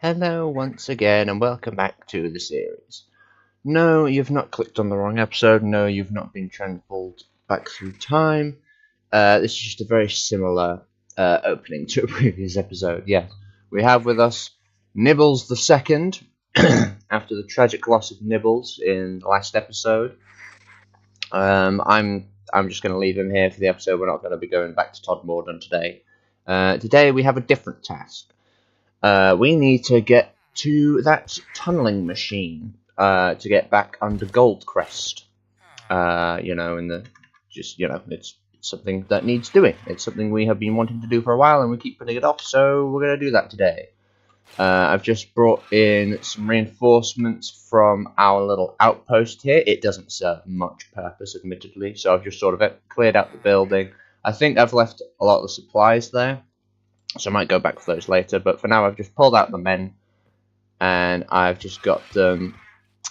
Hello once again and welcome back to the series. No, you've not clicked on the wrong episode. No, you've not been transported back through time. This is just a very similar opening to a previous episode. Yes, we have with us Nibbles the Second after the tragic loss of Nibbles in the last episode. I'm just going to leave him here for the episode. We're not going to be going back to Todmorden today. Today we have a different task. We need to get to that tunneling machine to get back under Goldcrest. It's something that needs doing. It's something we have been wanting to do for a while, and we keep putting it off. So we're going to do that today. I've just brought in some reinforcements from our little outpost here. It doesn't serve much purpose, admittedly. So I've just sort of cleared out the building. I think I've left a lot of the supplies there. So I might go back for those later, but for now I've just pulled out the men, and I've just got them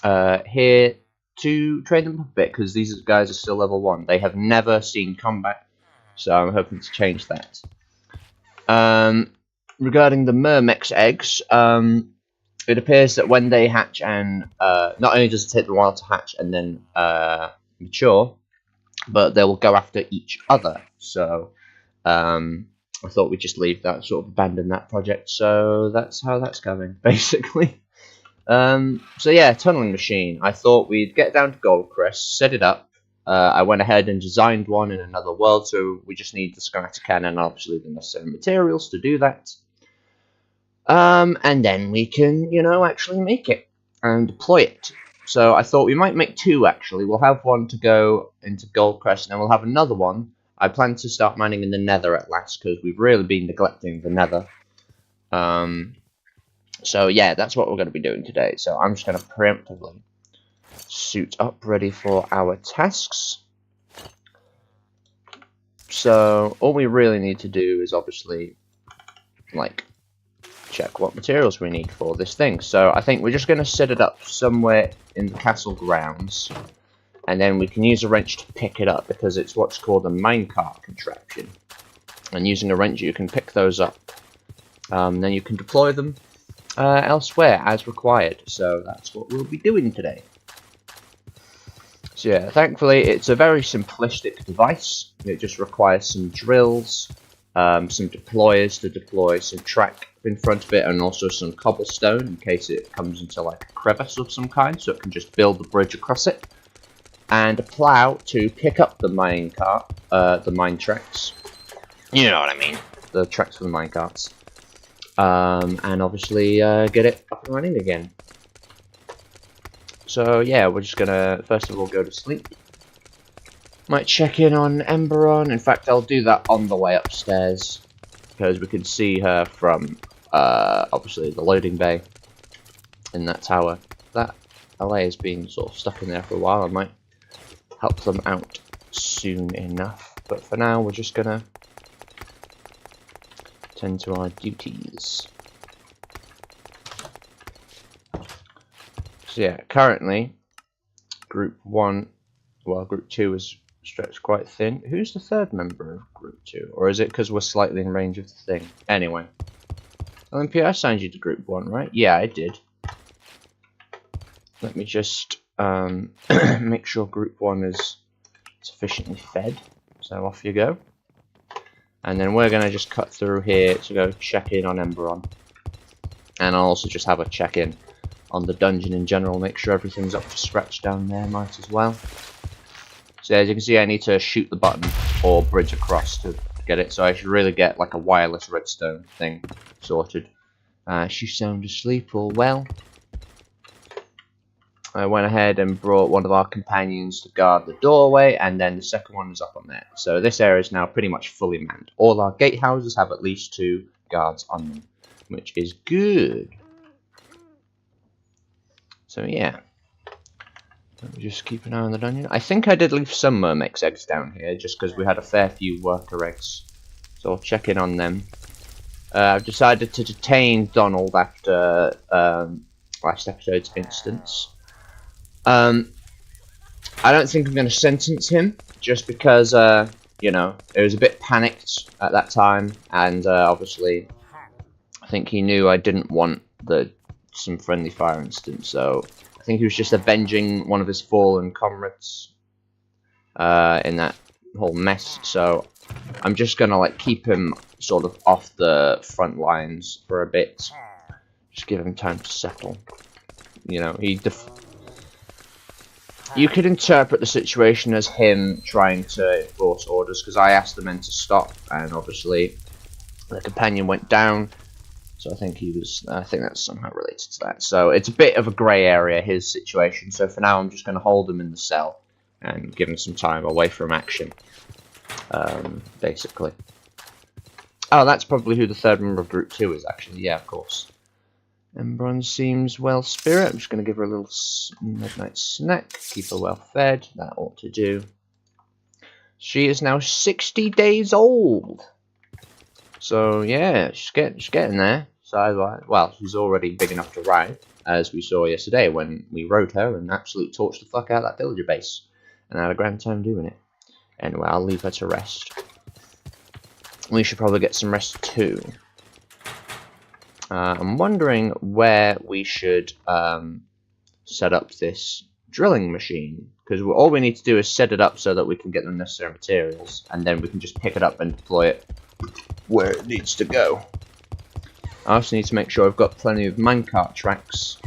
here to train them a bit, because these guys are still level 1. They have never seen combat, so I'm hoping to change that. Regarding the Myrmex eggs, it appears that when they hatch, and not only does it take them a while to hatch and then mature, but they will go after each other, so I thought we'd just leave that, sort of abandon that project, so that's how that's going, basically. So yeah, tunneling machine. I thought we'd get down to Goldcrest, set it up. I went ahead and designed one in another world, so we just need the schematic cannon and obviously the necessary materials to do that. And then we can, actually make it and deploy it. So I thought we might make 2, actually. We'll have one to go into Goldcrest, and then we'll have another one. I plan to start mining in the Nether at last, because we've really been neglecting the Nether. So yeah, that's what we're going to be doing today. So I'm just going to preemptively suit up, ready for our tasks. So all we really need to do is obviously, check what materials we need for this thing. So I think we're just going to set it up somewhere in the castle grounds. And then we can use a wrench to pick it up, because it's what's called a minecart contraption. And using a wrench, you can pick those up. Then you can deploy them elsewhere as required. So that's what we'll be doing today. So yeah, thankfully it's a very simplistic device. It just requires some drills, some deployers to deploy some track in front of it, and also some cobblestone in case it comes into like a crevice of some kind, so it can just build the bridge across it. And a plow to pick up the minecart, the mine tracks. You know what I mean, the tracks for the minecarts. And obviously get it up and running again. So yeah, we're just gonna first of all go to sleep. Might check in on Emberon. In fact, I'll do that on the way upstairs, because we can see her from obviously the loading bay in that tower. That LA has been sort of stuck in there for a while. I might help them out soon enough, but for now we're just gonna tend to our duties. So yeah, currently group 1, well, group 2 is stretched quite thin. Who's the third member of group 2, or is it because we're slightly in range of the thing? Anyway, Olympia, I signed you to group 1, right? Yeah, I did. Let me just make sure group 1 is sufficiently fed. So off you go. And then we're going to just cut through here to go check in on Emberon. And I'll also just have a check in on the dungeon in general, make sure everything's up to scratch down there, might as well. So as you can see, I need to shoot the button or bridge across to get it, so I should really get like a wireless redstone thing sorted. She sound asleep all well. I went ahead and brought one of our companions to guard the doorway, and then the second one is up on there. So this area is now pretty much fully manned. All our gatehouses have at least 2 guards on them, which is good. So yeah, let me just keep an eye on the dungeon. I think I did leave some Myrmex eggs down here, just because we had a fair few worker eggs. So I'll check in on them. I've decided to detain Donald after last episode's instance. I don't think I'm going to sentence him, just because, it was a bit panicked at that time, and obviously I think he knew I didn't want some friendly fire incident. So I think he was just avenging one of his fallen comrades in that whole mess. So I'm just gonna like keep him sort of off the front lines for a bit. Just give him time to settle. You know, you could interpret the situation as him trying to enforce orders, because I asked the men to stop, and obviously the companion went down. So I think I think that's somehow related to that. So it's a bit of a grey area, his situation. So for now, I'm just going to hold him in the cell and give him some time away from action, basically. Oh, that's probably who the third member of Group 2 is, actually. Yeah, of course. Embron seems well spirit. I'm just going to give her a little midnight snack. Keep her well fed. That ought to do. She is now 60 days old. So yeah, she's getting there. So well, she's already big enough to ride, as we saw yesterday when we rode her and absolutely torched the fuck out of that villager base, and I had a grand time doing it. Anyway, I'll leave her to rest. We should probably get some rest too. I'm wondering where we should set up this drilling machine, because all we need to do is set it up so that we can get the necessary materials, and then we can just pick it up and deploy it where it needs to go. I also need to make sure I've got plenty of minecart tracks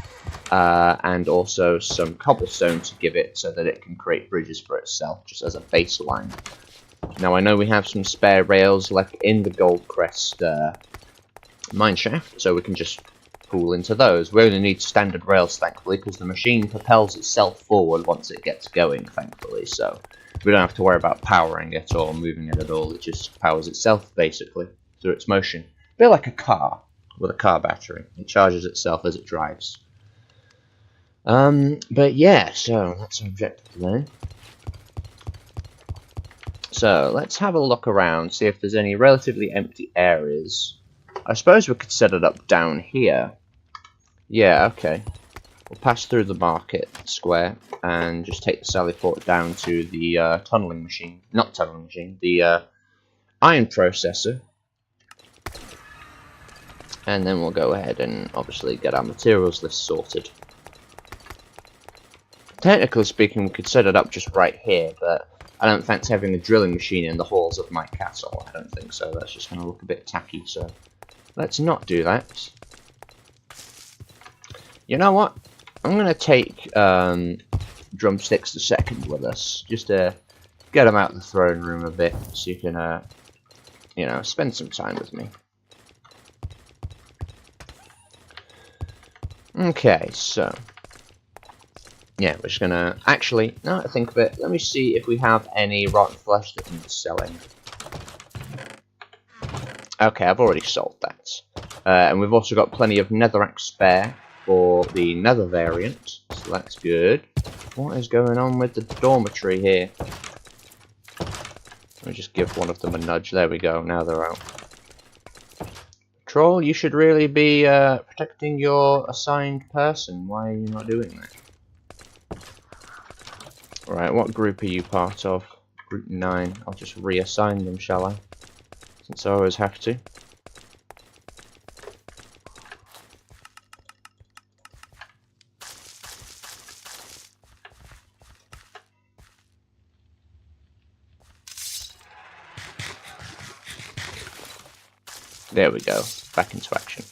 and also some cobblestone to give it so that it can create bridges for itself, just as a baseline. Now I know we have some spare rails like in the Goldcrest mineshaft, so we can just pool into those. We only need standard rails, thankfully, because the machine propels itself forward once it gets going, thankfully, so we don't have to worry about powering it or moving it at all. It just powers itself, basically, through its motion. A bit like a car with a car battery. It charges itself as it drives. But yeah, so that's our objective then. So let's have a look around, see if there's any relatively empty areas. I suppose we could set it up down here. Yeah, okay. We'll pass through the market square and just take the Sally Port down to the tunneling machine. Not tunneling machine, the iron processor. And then we'll go ahead and obviously get our materials list sorted. Technically speaking, we could set it up just right here, but I don't fancy having a drilling machine in the halls of my castle. I don't think so. That's just going to look a bit tacky, so let's not do that. You know what? I'm going to take Drumsticks II with us, just to get him out of the throne room a bit, so you can, you know, spend some time with me. Okay, so yeah, we're just gonna actually, now that I think of it, let me see if we have any rotten flesh that needs selling. Okay, I've already sold that. And we've also got plenty of netherrack spare for the nether variant, so that's good. What is going on with the dormitory here? Let me just give one of them a nudge. There we go, now they're out. Troll, you should really be protecting your assigned person. Why are you not doing that? Right, what group are you part of? Group 9. I'll just reassign them, shall I? Since I always have to. There we go. Back into action.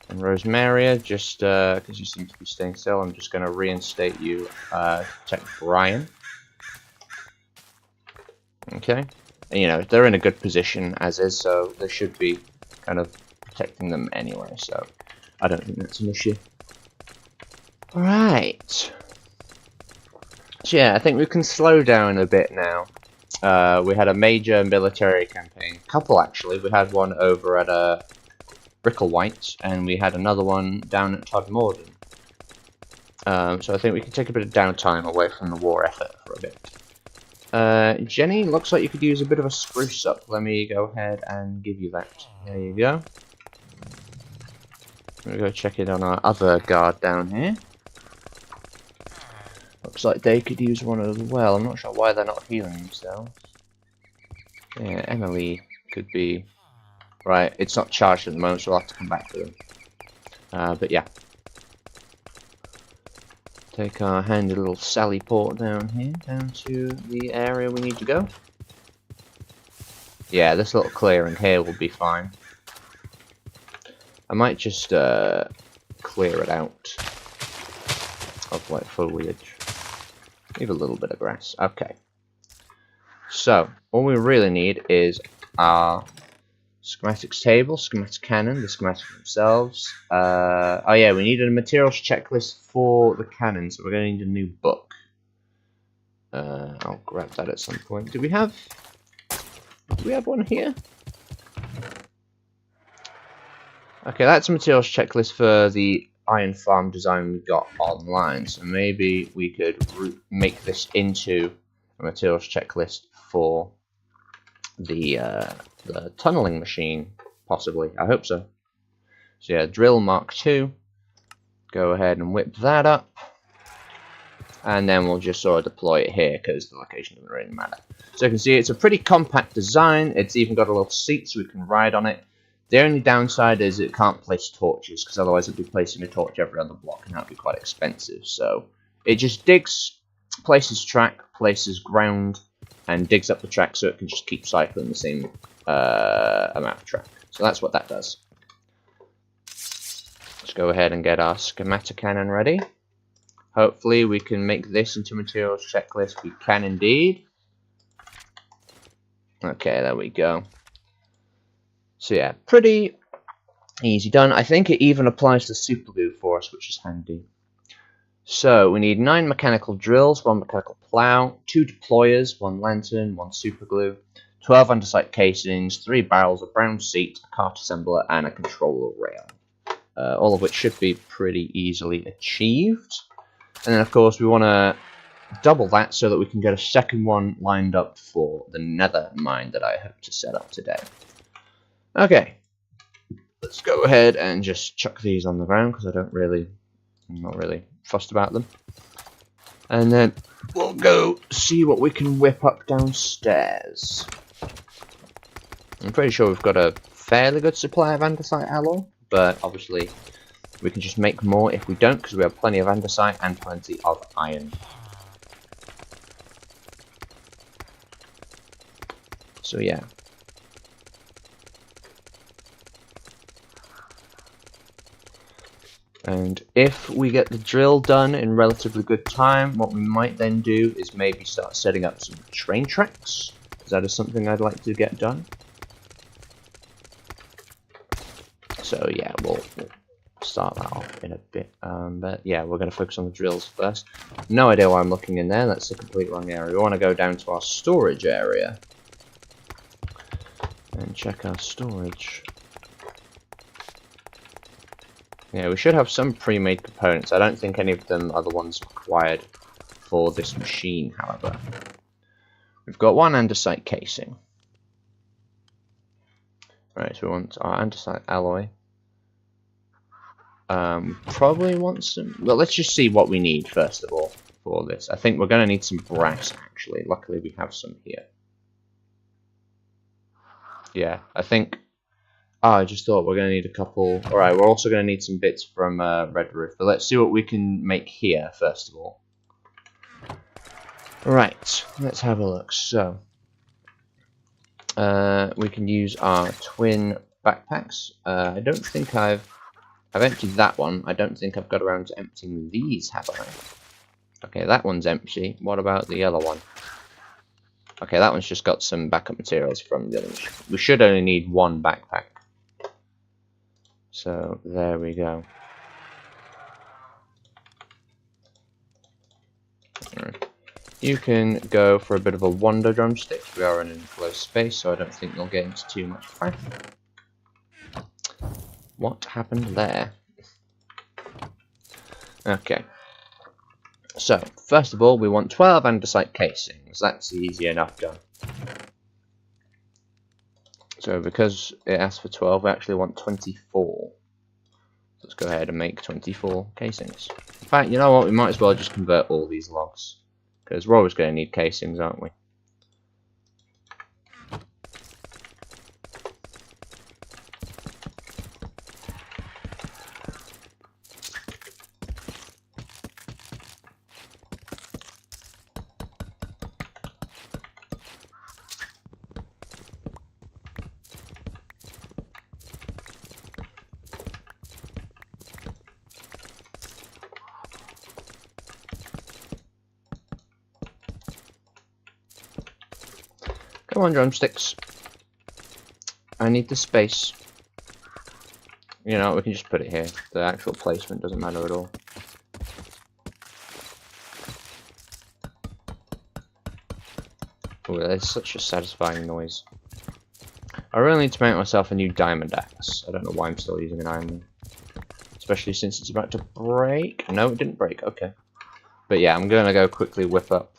And Rosemaria, just because you seem to be staying still, I'm just going to reinstate you, protect Brian. Okay. And, you know, they're in a good position as is, so they should be kind of protecting them anyway, so I don't think that's an issue. Alright. So yeah, I think we can slow down a bit now. We had a major military campaign. Couple, actually. We had one over at Bricklewhite, and we had another one down at Todmorden. So I think we can take a bit of downtime away from the war effort for a bit. Jenny, looks like you could use a bit of a spruce up. Let me go ahead and give you that. There you go. I'm going to go check it on our other guard down here. Looks like they could use one as well. I'm not sure why they're not healing themselves. Yeah, Emily could be... Right, it's not charged at the moment, so we'll have to come back to them. But yeah. Take our handy little Sally port down here, down to the area we need to go. Yeah, this little clearing here will be fine. I might just clear it out of like foliage. Leave a little bit of grass. Okay. So, all we really need is our schematics table, schematic cannon, the schematics themselves. Oh yeah, we need a materials checklist for the cannon, so we're going to need a new book. I'll grab that at some point. Do we have one here? Okay, that's a materials checklist for the iron farm design we got online, so maybe we could make this into a materials checklist for the tunneling machine, possibly. I hope so. So yeah, drill Mark II. Go ahead and whip that up, and then we'll just sort of deploy it here because the location doesn't really matter. So you can see it's a pretty compact design. It's even got a little seat so we can ride on it. The only downside is it can't place torches, because otherwise it'd be placing a torch every other block, and that'd be quite expensive. So it just digs, places track, places ground, and digs up the track so it can just keep cycling the same amount of track. So that's what that does. Let's go ahead and get our schematic cannon ready. Hopefully we can make this into materials checklist. We can indeed. Okay, there we go. So yeah, pretty easy done. I think it even applies to super glue for us, which is handy. So we need 9 mechanical drills, 1 mechanical plow, 2 deployers, 1 lantern, 1 super glue, 12 undersight casings, 3 barrels, a brown seat, a cart assembler, and a controller rail. All of which should be pretty easily achieved. And then of course we want to double that so that we can get a second one lined up for the nether mine that I hope to set up today. Okay, let's go ahead and just chuck these on the ground because I'm not really fussed about them. And then we'll go see what we can whip up downstairs. I'm pretty sure we've got a fairly good supply of andesite alloy, but obviously we can just make more if we don't, because we have plenty of andesite and plenty of iron. So yeah. And if we get the drill done in relatively good time, what we might then do is maybe start setting up some train tracks, because that is something I'd like to get done. So yeah, we'll start that off in a bit. But yeah, we're going to focus on the drills first. No idea why I'm looking in there, that's the complete wrong area. We want to go down to our storage area and check our storage. Yeah, we should have some pre-made components. I don't think any of them are the ones required for this machine, however. We've got 1 andesite casing. Right, so we want our andesite alloy. Probably want some... Well, let's just see what we need, first of all, for this. I think we're going to need some brass, actually. Luckily, we have some here. Yeah, I think... Oh, I just thought we're going to need a couple... Alright, we're also going to need some bits from Red Roof. But let's see what we can make here, first of all. Right, let's have a look. So, we can use our twin backpacks. I don't think I've emptied that one. I don't think I've got around to emptying these, have I? Okay, that one's empty. What about the other one? Okay, that one's just got some backup materials from the other machine. We should only need 1 backpack. So, there we go. Right. You can go for a bit of a wander drumstick. We are in an enclosed space, so I don't think you'll get into too much fight. What happened there? Okay. So, first of all, we want 12 andesite casings. That's easy enough done. So, because it asks for 12, we actually want 24. Let's go ahead and make 24 casings. In fact, you know what? We might as well just convert all these logs. Because we're always going to need casings, aren't we? Come on, drumsticks. I need the space. You know, we can just put it here. The actual placement doesn't matter at all. Oh, that's such a satisfying noise. I really need to make myself a new diamond axe. I don't know why I'm still using an iron one. Especially since it's about to break. No, it didn't break. Okay. But yeah, I'm gonna go quickly whip up.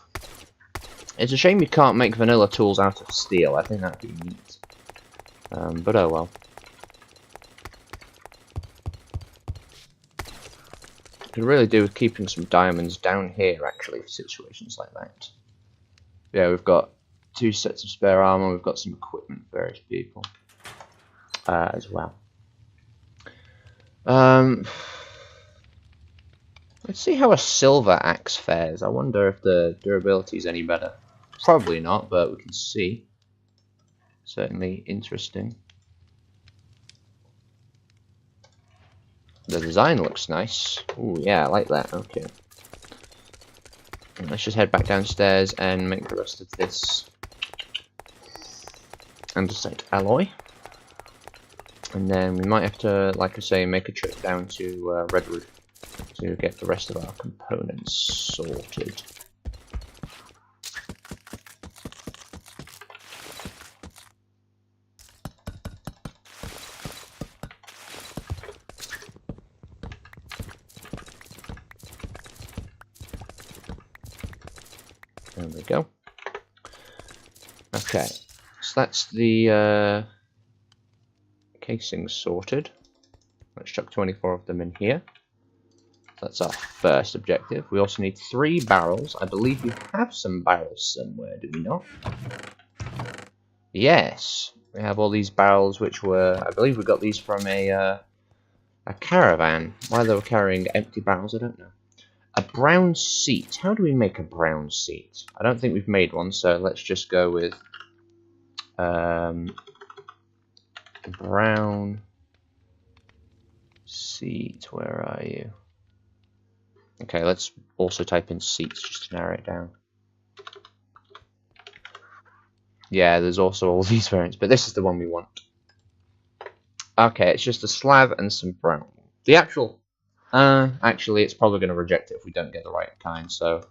It's a shame you can't make vanilla tools out of steel. I think that'd be neat. But oh well. Could really do with keeping some diamonds down here, actually, for situations like that. Yeah, we've got 2 sets of spare armor. We've got some equipment for various people as well. Let's see how a silver axe fares. I wonder if the durability is any better. Probably not, but we can see. Certainly interesting. The design looks nice. Ooh, yeah, I like that. Okay. Let's just head back downstairs and make the rest of this andesite alloy. And then we might have to, like I say, make a trip down to Redwood to get the rest of our components sorted. There we go. Okay, so that's the casings sorted. Let's chuck 24 of them in here. That's our first objective. We also need 3 barrels. I believe we have some barrels somewhere, do we not? Yes, we have all these barrels, which were, I believe we got these from a caravan. Why they were carrying empty barrels, I don't know. A brown seat. How do we make a brown seat? I don't think we've made one, so let's just go with brown seat. Where are you? Okay, let's also type in seats just to narrow it down. Yeah, there's also all these variants, but this is the one we want. Okay, it's just a slab and some brown. The actual... actually, it's probably going to reject it if we don't get the right kind, so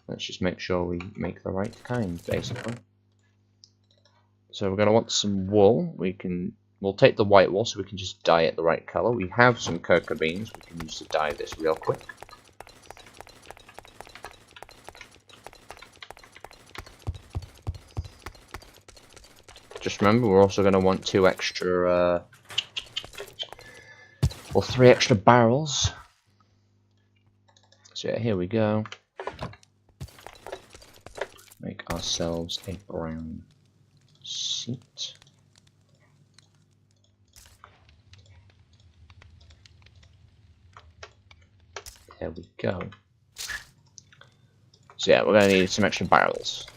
let's just make sure we make the right kind, basically. So we're going to want some wool. We'll take the white wool so we can just dye it the right color. We have some cocoa beans we can use to dye this real quick. Just remember, we're also going to want 2 extra, well, 3 extra barrels. So yeah, here we go. Make ourselves a brown seat. There we go. So yeah, we're going to need some extra barrels.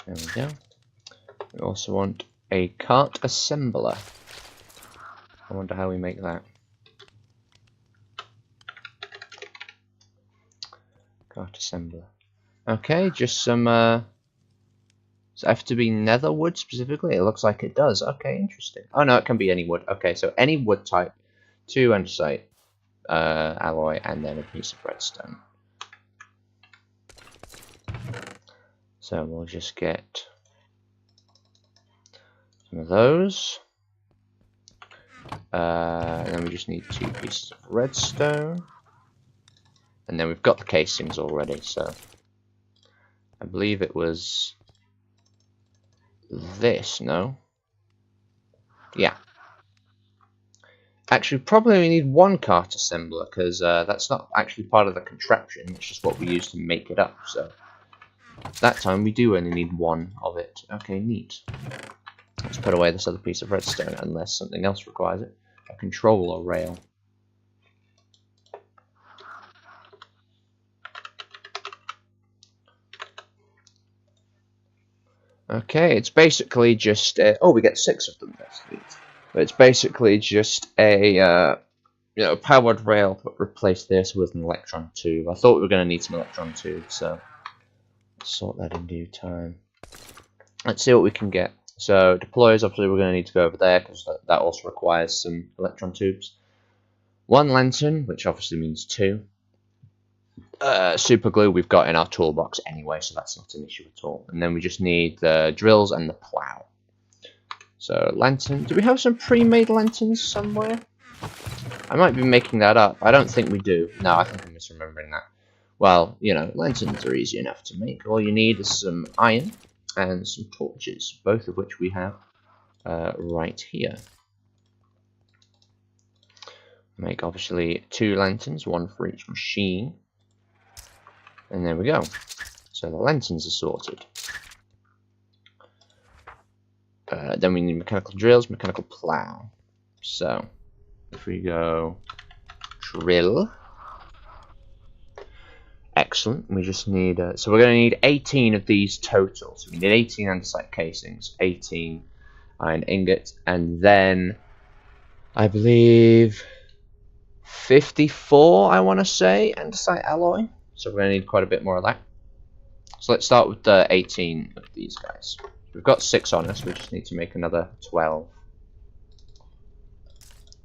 There we go. We also want a cart assembler. I wonder how we make that. Cart assembler. Okay, just some, does it have to be nether wood specifically? It looks like it does. Okay, interesting. Oh no, it can be any wood. Okay, so any wood type, 2 andesite alloy, and then a piece of redstone. So we'll just get some of those. And then we just need 2 pieces of redstone. And then we've got the casings already, so I believe it was this, no? Yeah. Actually, probably we need 1 cart assembler, because that's not actually part of the contraption, it's just what we use to make it up, so that time we do only need 1 of it. Okay, neat. Let's put away this other piece of redstone, unless something else requires it. A controller rail. Okay, it's basically just oh, we get 6 of them. That's neat. But it's basically just a powered rail, but replace this with an electron tube. I thought we were going to need some electron tubes, so let's sort that in due time. Let's see what we can get. So deployers, obviously we're going to need to go over there because that also requires some electron tubes. 1 lantern, which obviously means 2. Super glue we've got in our toolbox anyway, so that's not an issue at all. And then we just need the drills and the plow. So lantern, do we have some pre-made lanterns somewhere? I might be making that up. I don't think we do. No, I think I'm misremembering that. Well, you know, lanterns are easy enough to make. All you need is some iron and some torches, both of which we have right here. Make obviously 2 lanterns, 1 for each machine. And there we go. So the lanterns are sorted. Then we need mechanical drills, mechanical plow. So if we go drill, excellent. We just need so we're going to need 18 of these total. So we need 18 andesite casings, 18 iron ingots, and then I believe 54, I want to say, andesite alloy. So we're going to need quite a bit more of that. So let's start with the 18 of these guys. We've got 6 on us, we just need to make another 12.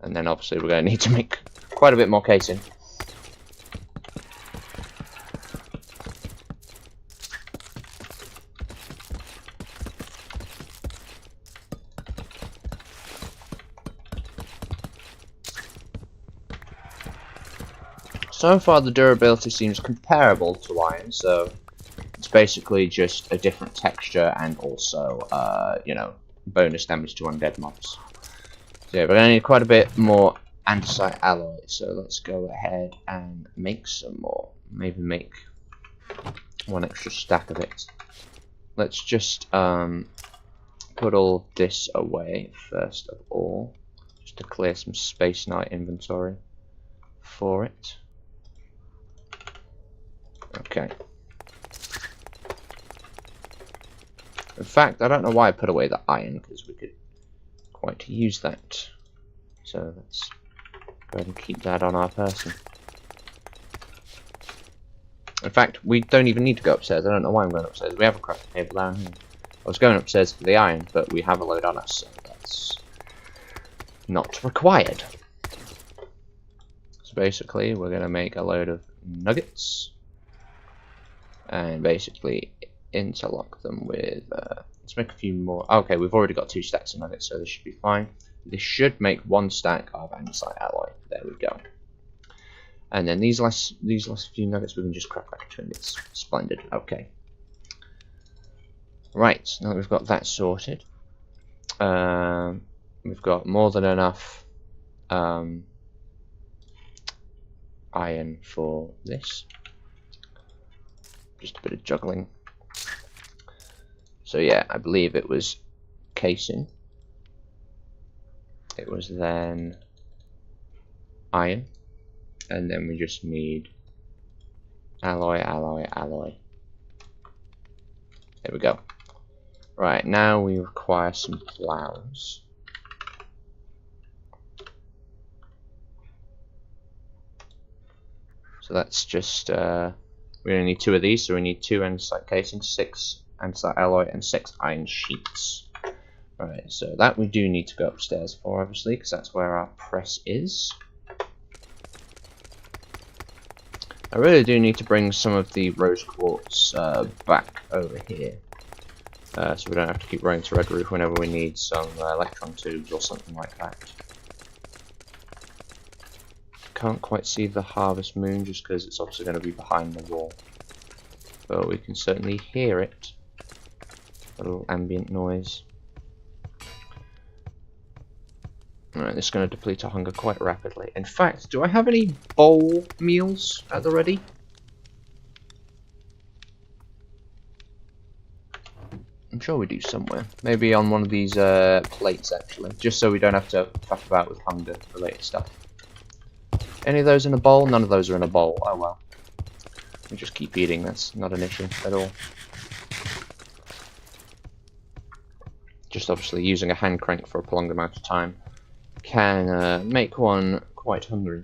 And then obviously we're going to need to make quite a bit more casing. So far the durability seems comparable to iron, so it's basically just a different texture and also, you know, bonus damage to undead mobs. So yeah, we're going to need quite a bit more andesite alloy, so let's go ahead and make some more. Maybe make 1 extra stack of it. Let's just put all this away first of all, just to clear some space in our inventory for it. Okay. In fact, I don't know why I put away the iron, because we could quite use that. So let's go ahead and keep that on our person. In fact, we don't even need to go upstairs. I don't know why I'm going upstairs. We have a crafting table down here. I was going upstairs for the iron, but we have a load on us, so that's not required. So basically, we're going to make a load of nuggets. And basically interlock them with, let's make a few more. Okay, we've already got 2 stacks of nuggets, so this should be fine. This should make 1 stack of andesite alloy. There we go. And then these last few nuggets we can just crack back into ingots. Splendid. Okay. Right, now that we've got that sorted, we've got more than enough iron for this. Just a bit of juggling. So yeah, I believe it was casing. It was then iron. And then we just need alloy, alloy, alloy. There we go. Right, now we require some plows. So that's just we only need 2 of these, so we need 2 andesite casings, 6 andesite alloy, and 6 iron sheets. Right, so that we do need to go upstairs for, obviously, because that's where our press is. I really do need to bring some of the rose quartz back over here, so we don't have to keep running to Red Roof whenever we need some electron tubes or something like that. Can't quite see the harvest moon just because it's obviously going to be behind the wall, but we can certainly hear it. A little ambient noise. Alright, this is going to deplete our hunger quite rapidly. In fact, do I have any bowl meals at the ready? I'm sure we do somewhere. Maybe on one of these plates, actually, just so we don't have to faff about with hunger-related stuff. Any of those in a bowl? None of those are in a bowl. Oh well. We just keep eating, that's not an issue at all. just obviously using a hand crank for a prolonged amount of time can make one quite hungry.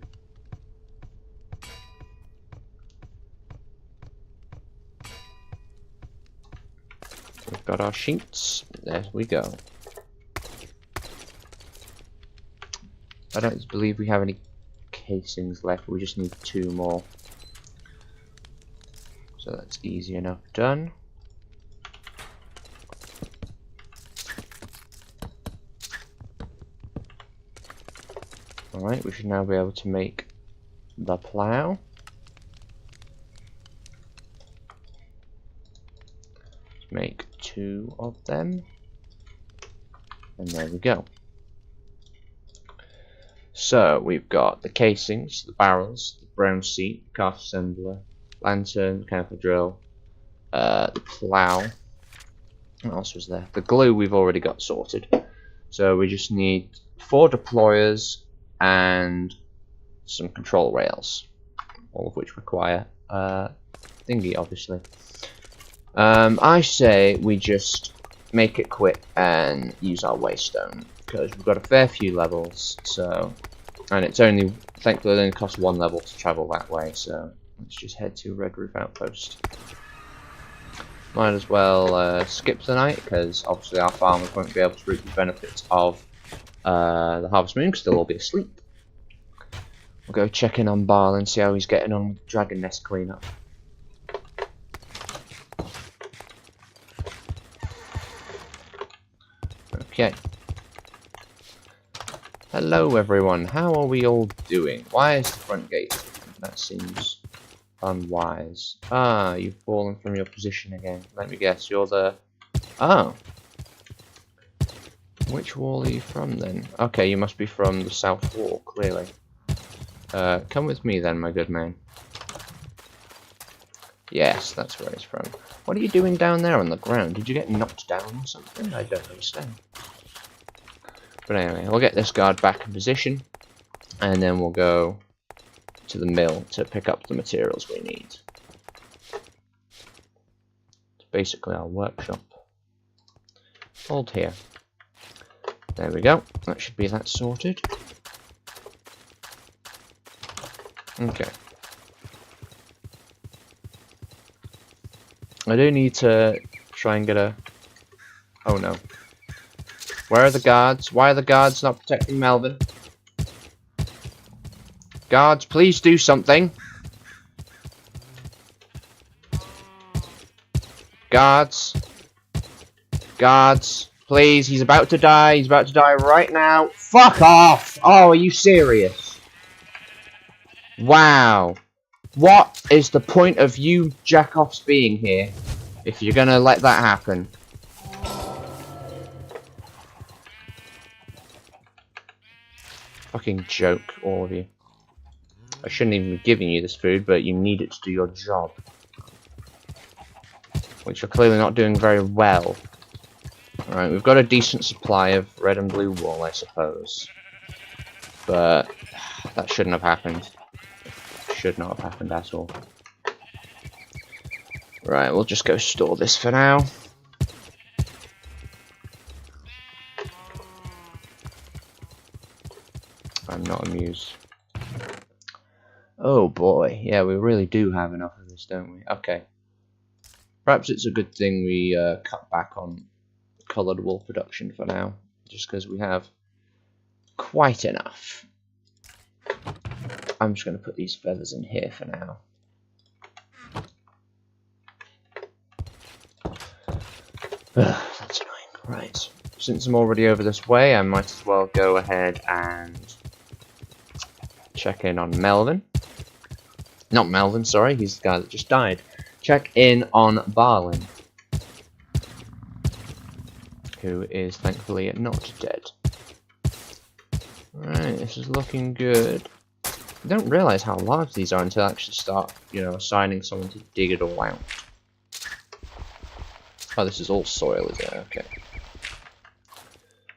We've got our sheets. There we go. I don't believe we have any casings left. We just need 2 more. So that's easy enough done. Alright, we should now be able to make the plough. Let's make 2 of them. And there we go. So we've got the casings, the barrels, the brown seat, cart assembler, lantern, mechanical drill, the plough. What else was there? The glue we've already got sorted. So we just need 4 deployers and some control rails, all of which require thingy, obviously. I say we just make it quick and use our waystone, because we've got a fair few levels, so, and it's only, thankfully it only costs 1 level to travel that way, so let's just head to Red Roof Outpost. Might as well skip the night, because obviously our farmers won't be able to reap the benefits of the Harvest Moon, because they'll all be asleep. We'll go check in on Barl and see how he's getting on with Dragon Nest cleanup. Okay. Hello everyone, how are we all doing? Why is the front gate open? That seems unwise. Ah, you've fallen from your position again. Let me guess, you're the... Oh. Which wall are you from then? Okay, you must be from the south wall, clearly. Come with me then, my good man. Yes, that's where he's from. What are you doing down there on the ground? Did you get knocked down or something? I don't understand. But anyway, we'll get this guard back in position, and then we'll go to the mill to pick up the materials we need. It's basically our workshop. Hold here. There we go. That should be that sorted. Okay. I do need to try and get a... Oh no. Where are the guards? Why are the guards not protecting Melvin? Guards, please do something. Guards. Guards. Please, he's about to die. He's about to die right now. Fuck off! Oh, are you serious? Wow. What is the point of you jackoffs being here if you're gonna let that happen? Fucking joke, all of you. I shouldn't even be giving you this food, but you need it to do your job. Which you're clearly not doing very well. Alright, we've got a decent supply of red and blue wool, I suppose. But that shouldn't have happened. Should not have happened at all. Right, we'll just go store this for now. I'm not amused. Oh boy, yeah, we really do have enough of this, don't we? Okay. Perhaps it's a good thing we cut back on coloured wool production for now, just because we have quite enough. I'm just going to put these feathers in here for now. That's annoying. Right. Since I'm already over this way, I might as well go ahead and check in on Melvin. Not Melvin, sorry, he's the guy that just died. Check in on Barlin, who is thankfully not dead. Right, this is looking good. I don't realise how large these are until I actually start, assigning someone to dig it all out. Oh, this is all soil, is it? Okay.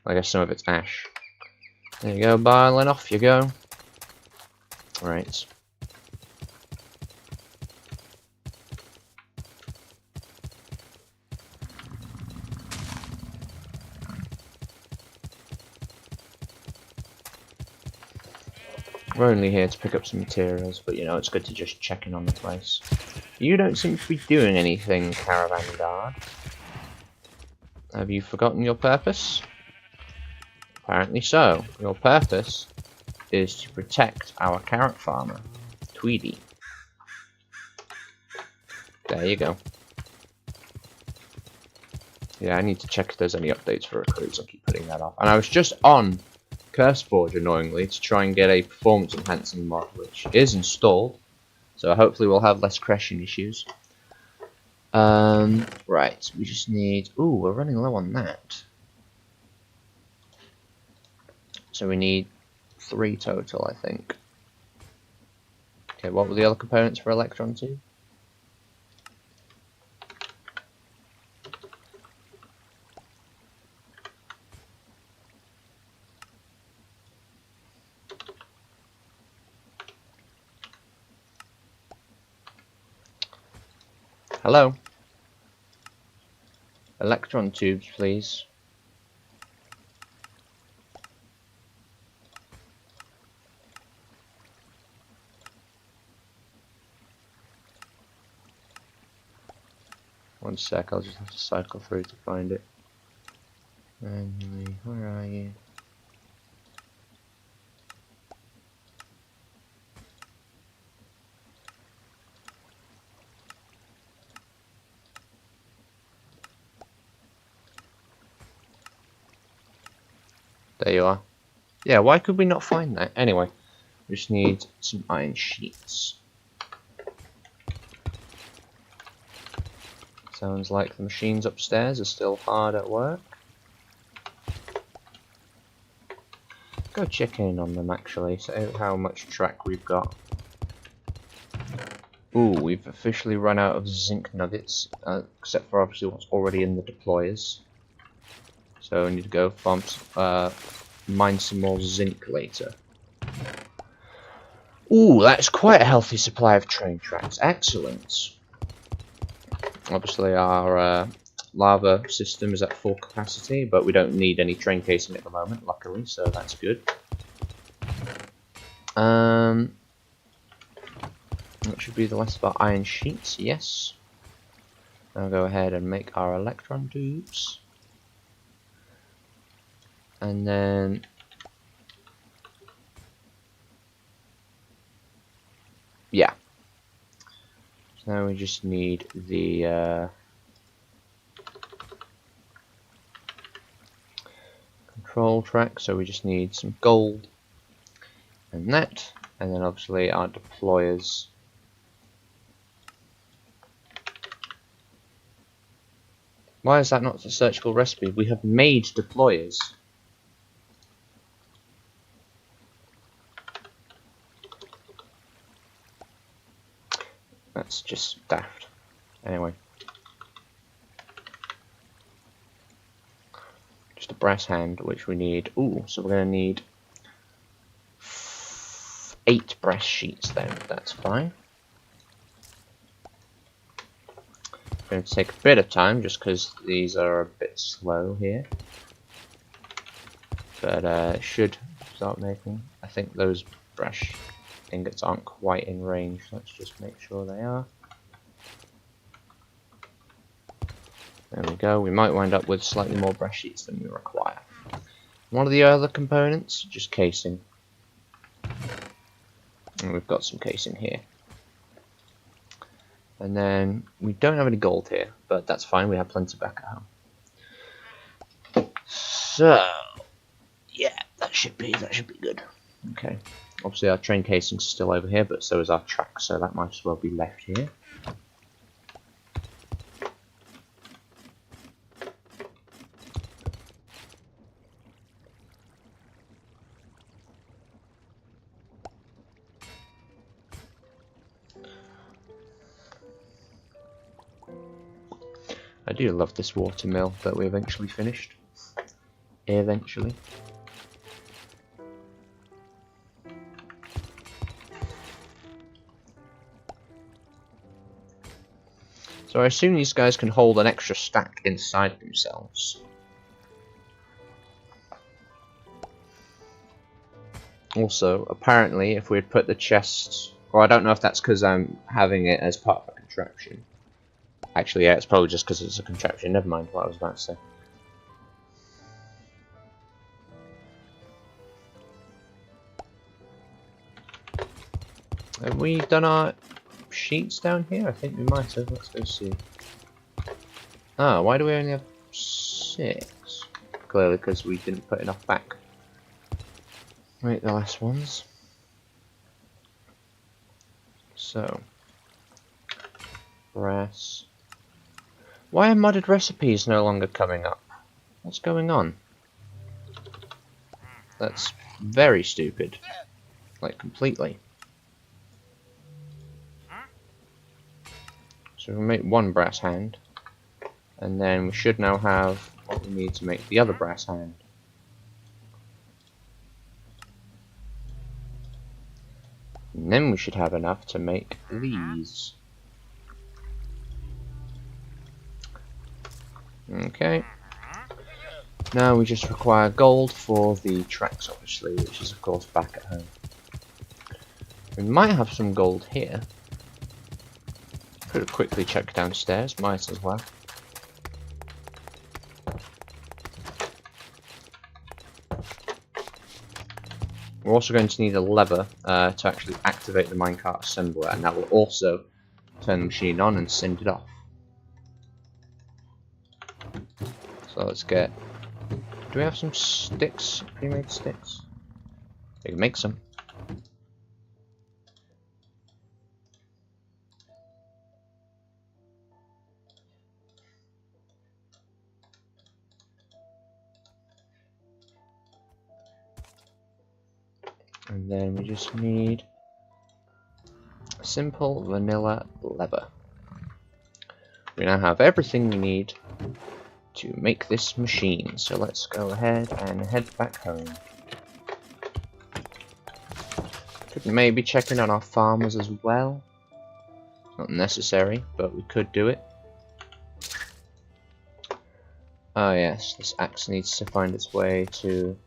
I guess some of it's ash. There you go, Barlin, off you go. Right. We're only here to pick up some materials, but you know, it's good to just check in on the place. You don't seem to be doing anything, Caravan Guard. Have you forgotten your purpose? Apparently so. Your purpose is to protect our carrot farmer, Tweedy. There you go. Yeah, I need to check if there's any updates for recruits. I keep putting that off. And I was just on CurseForge, annoyingly, to try and get a performance enhancing mod, which is installed. So hopefully we'll have less crashing issues. Right, we just need... Ooh, we're running low on that. So we need 3 total, I think. Okay, what were the other components for Electron 2? Hello? Electron tubes, please. One sec, I'll just have to cycle through to find it. Manually, where are you? There you are. Yeah, why could we not find that? Anyway, we just need some iron sheets. Sounds like the machines upstairs are still hard at work. Go check in on them actually, see how much track we've got. Ooh, we've officially run out of zinc nuggets, except for obviously what's already in the deployers. So we need to go farm, mine some more zinc later. Ooh, that's quite a healthy supply of train tracks. Excellent. Obviously our lava system is at full capacity, but we don't need any train casing at the moment, luckily, so that's good. That should be the last of our iron sheets, yes. I'll go ahead and make our electron tubes. And then... yeah. So now we just need the... control track, so we just need some gold and that, and then obviously our deployers. Why is that not a searchable recipe? We have made deployers. That's just daft. Anyway. Just a brass hand, which we need. Ooh, so we're going to need 8 brass sheets then. That's fine. Going to take a bit of time just because these are a bit slow here. But should start making. I think those brass ingots aren't quite in range. Let's just make sure they are. There we go. We might wind up with slightly more brass sheets than we require. One of the other components, just casing. And we've got some casing here. And then we don't have any gold here, but that's fine. We have plenty back at home. So yeah, that should be good. Okay. Obviously our train casing's still over here, but so is our track, so that might as well be left here. I do love this water mill that we eventually finished. Eventually. So I assume these guys can hold an extra stack inside themselves. Also, apparently, if we had put the chest... Well, I don't know if that's because I'm having it as part of a contraption. Actually, yeah, it's probably just because it's a contraption. Never mind what I was about to say. Have we done our sheets down here? I think we might have. Let's go see. Ah, why do we only have 6? Clearly because we didn't put enough back. Right, the last ones. So, brass. Why are modded recipes no longer coming up? What's going on? That's very stupid. Like, completely. So we'll make one brass hand. And then we should now have what we need to make the other brass hand. And then we should have enough to make these. Okay. Now we just require gold for the tracks, obviously, which is of course back at home. We might have some gold here. Could have quickly checked downstairs, might as well. We're also going to need a lever to actually activate the minecart assembler, and that will also turn the machine on and send it off. So let's get... Do we have some sticks? Pre-made sticks? We can make some. And then we just need a simple vanilla lever. We now have everything we need to make this machine, so let's go ahead and head back home. Could maybe check in on our farmers as well. Not necessary, but we could do it. Oh yes, this axe needs to find its way to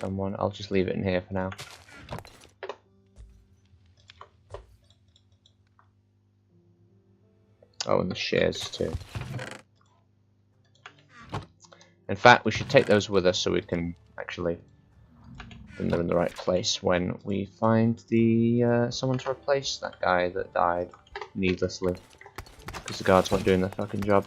someone. I'll just leave it in here for now. Oh, and the shears too. In fact, we should take those with us so we can actually put them in the right place when we find the someone to replace that guy that died needlessly because the guards weren't doing their fucking job.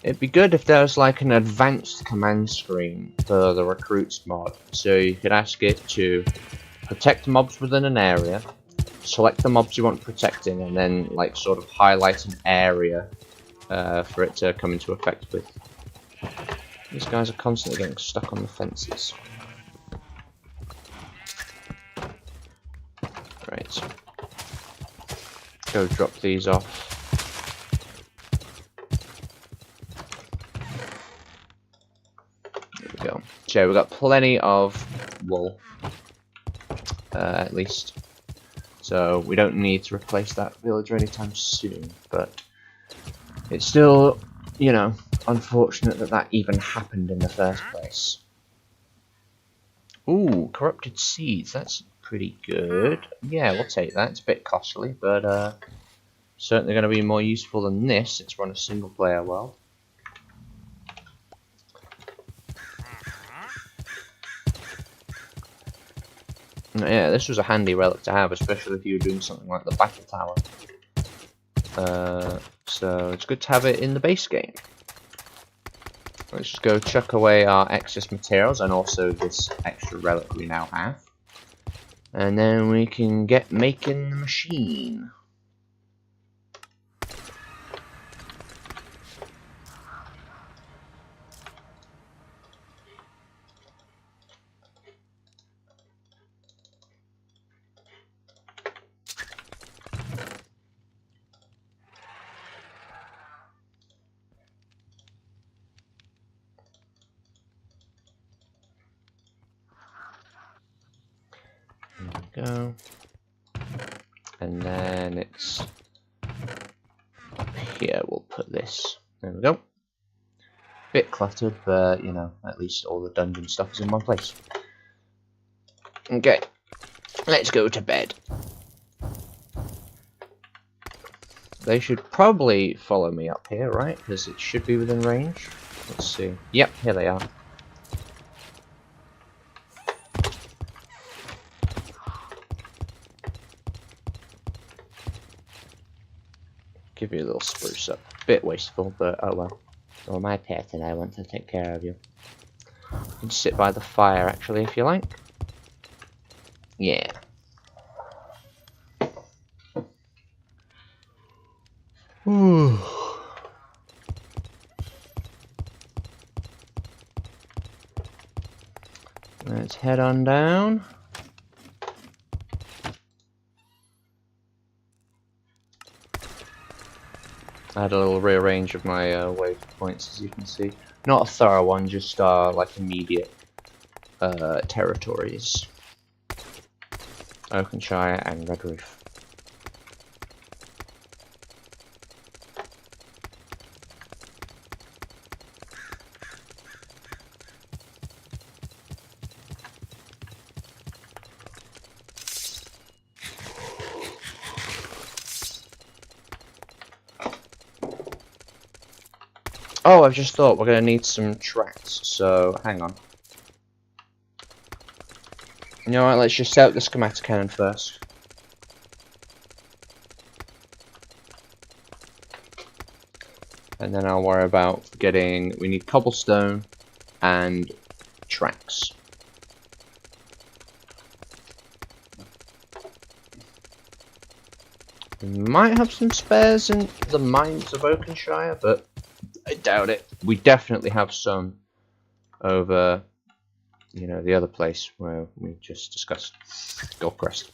It'd be good if there was like an advanced command screen for the recruits mod, so you could ask it to protect mobs within an area, select the mobs you want protecting, and then like sort of highlight an area for it to come into effect with. These guys are constantly getting stuck on the fences. Right. Go drop these off. Go. So we've got plenty of wool, at least. So we don't need to replace that villager anytime soon, but it's still, you know, unfortunate that that even happened in the first place. Ooh, corrupted seeds, that's pretty good. Yeah, we'll take that. It's a bit costly, but certainly going to be more useful than this. It's run a single player well. Yeah, this was a handy relic to have, especially if you were doing something like the battle tower. So it's good to have it in the base game. Let's just go chuck away our excess materials and also this extra relic we now have. And then we can get making the machine. go. And then it's up here, we'll put this. There we go. Bit cluttered, but you know, at least all the dungeon stuff is in one place. Okay, let's go to bed. They should probably follow me up here, right? Because it should be within range. Let's see. Yep, here they are. Give you a little spruce up. Bit wasteful, but oh well. You're my pet and I want to take care of you. You can sit by the fire actually if you like. Yeah. Ooh. Let's head on down. I had a little rearrange of my waypoints, as you can see. Not a thorough one, just like immediate territories. Oakenshire and Redroof. Oh, I've just thought we're going to need some tracks, so hang on. You know what, let's just set up the schematic cannon first. And then I'll worry about getting, we need cobblestone and tracks. We might have some spares in the mines of Oakenshire, but I doubt it. We definitely have some over, you know, the other place where we just discussed, Goldcrest.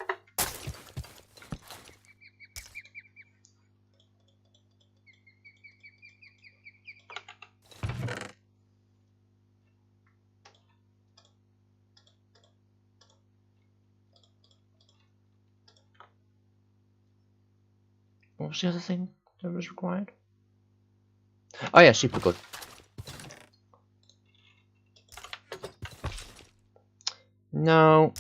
What was the other thing that was required? Oh yeah, super good. No.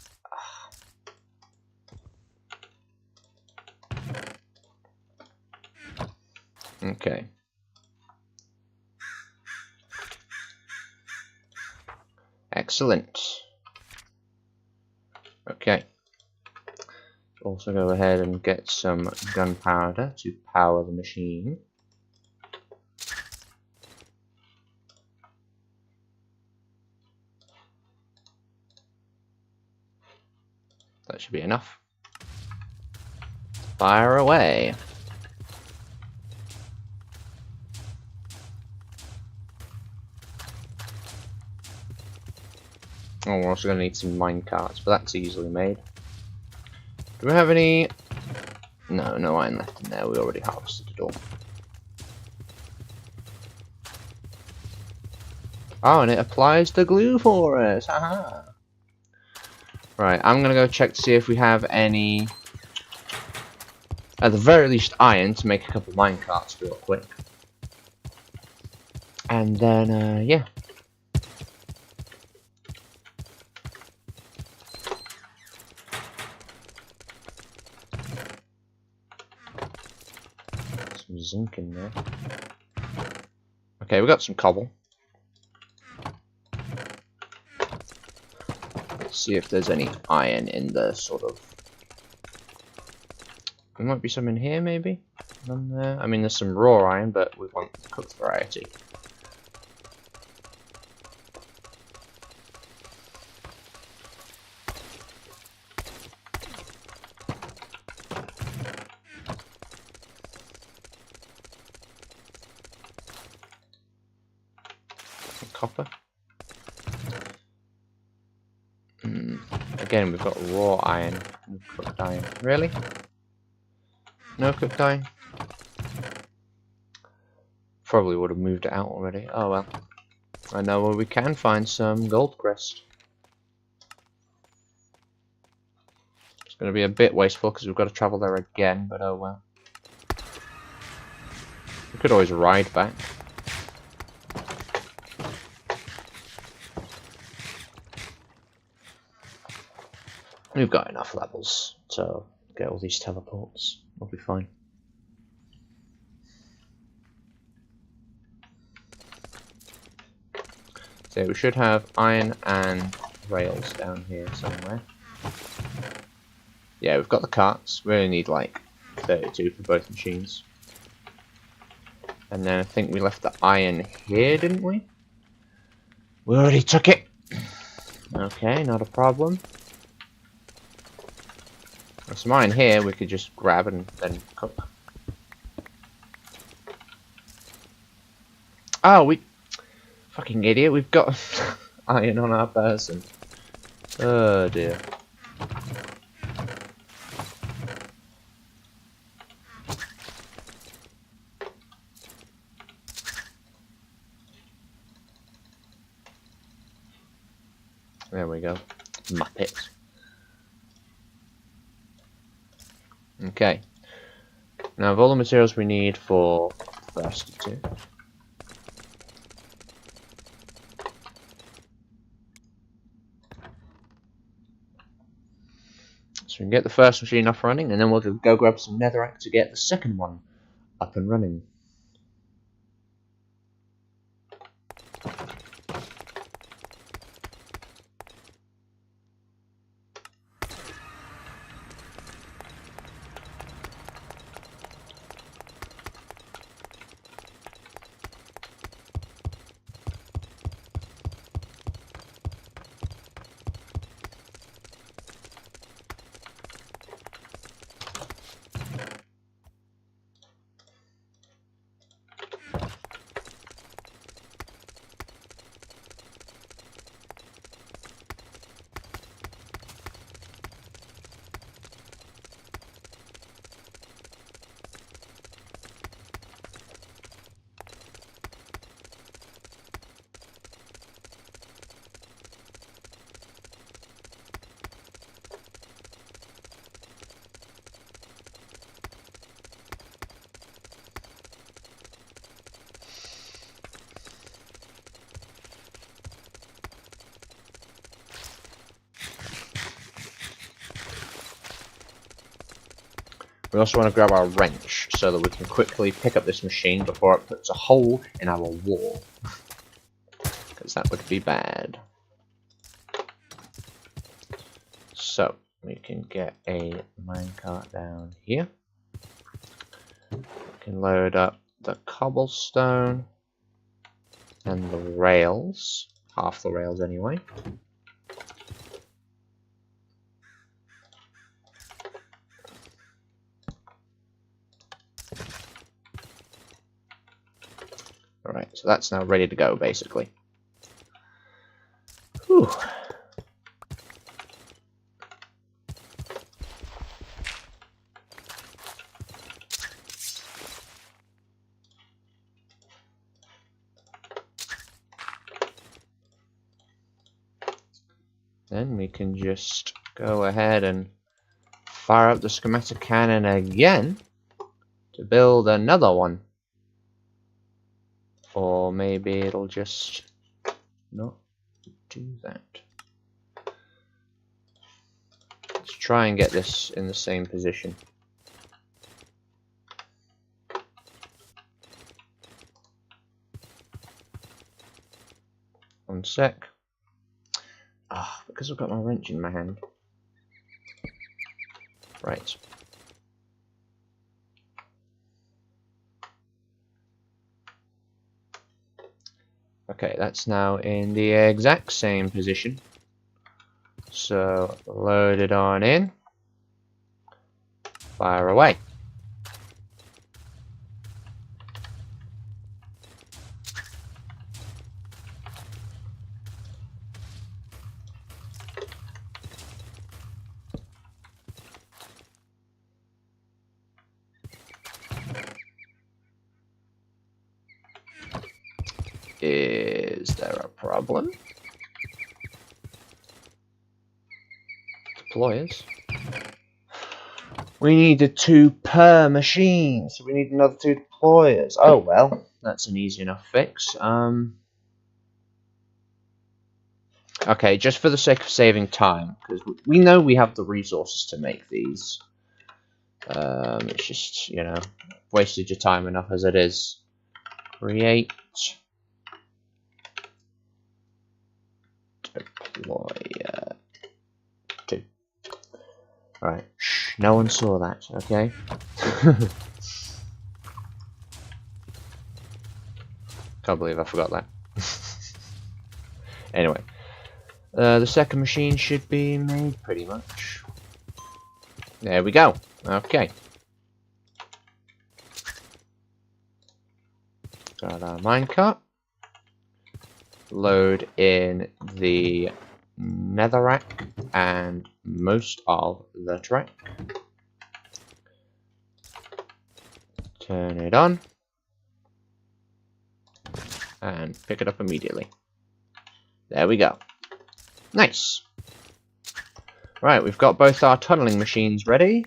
Okay. Excellent. Okay. Also go ahead and get some gunpowder to power the machine. That should be enough. Fire away. Oh, we're also going to need some minecarts, but that's easily made. Do we have any? No, no iron left in there. We already harvested it all. Oh, and it applies the glue for us. Haha. Right, I'm going to go check to see if we have any, at the very least, iron to make a couple minecarts real quick. And then, yeah. Some zinc in there. Okay, we got some cobble. Let's see if there's any iron in the sort of. There might be some in here, maybe. None there. I mean, there's some raw iron, but we want the cooked variety. Copper. Again, we've got raw iron and cooked iron. Really? No cooked iron? Probably would have moved it out already. Oh well. I know where we can find some Goldcrest. going to be a bit wasteful because we've got to travel there again, but oh well. We could always ride back. We've got enough levels to get all these teleports. We'll be fine. So we should have iron and rails down here somewhere. Yeah, we've got the carts. We only need like 32 for both machines. And then I think we left the iron here, didn't we? We already took it. Okay, not a problem. There's some iron here we could just grab and then cook. Oh, we... Fucking idiot, we've got iron on our person. Oh dear. There we go. Muppet. Okay. Now, of all the materials we need for the first two. So we can get the first machine up and running, and then we'll go grab some netherrack to get the second one up and running. We also want to grab our wrench so that we can quickly pick up this machine before it puts a hole in our wall. Because that would be bad. So, we can get a minecart down here. We can load up the cobblestone and the rails. Half the rails anyway. Alright, so that's now ready to go, basically. Whew. Then we can just go ahead and fire up the schematic cannon again to build another one. Or maybe it'll just not do that. Let's try and get this in the same position. One sec. Ah, because I've got my wrench in my hand. Right. Okay, that's now in the exact same position. So, load it on in. Fire away. Is there a problem? Deployers. We needed 2 per machine, so we need another 2 deployers. Oh well, that's an easy enough fix. Okay, just for the sake of saving time, because we know we have the resources to make these. It's just, you know, wasted your time enough as it is. Create. Deploy 2. Right. Shh, no one saw that, okay? Can't believe I forgot that. Anyway. The second machine should be made pretty much. There we go. Okay. Got our minecart. Load in the netherrack and most of the track. Turn it on. And pick it up immediately. There we go. Nice. Right, we've got both our tunneling machines ready.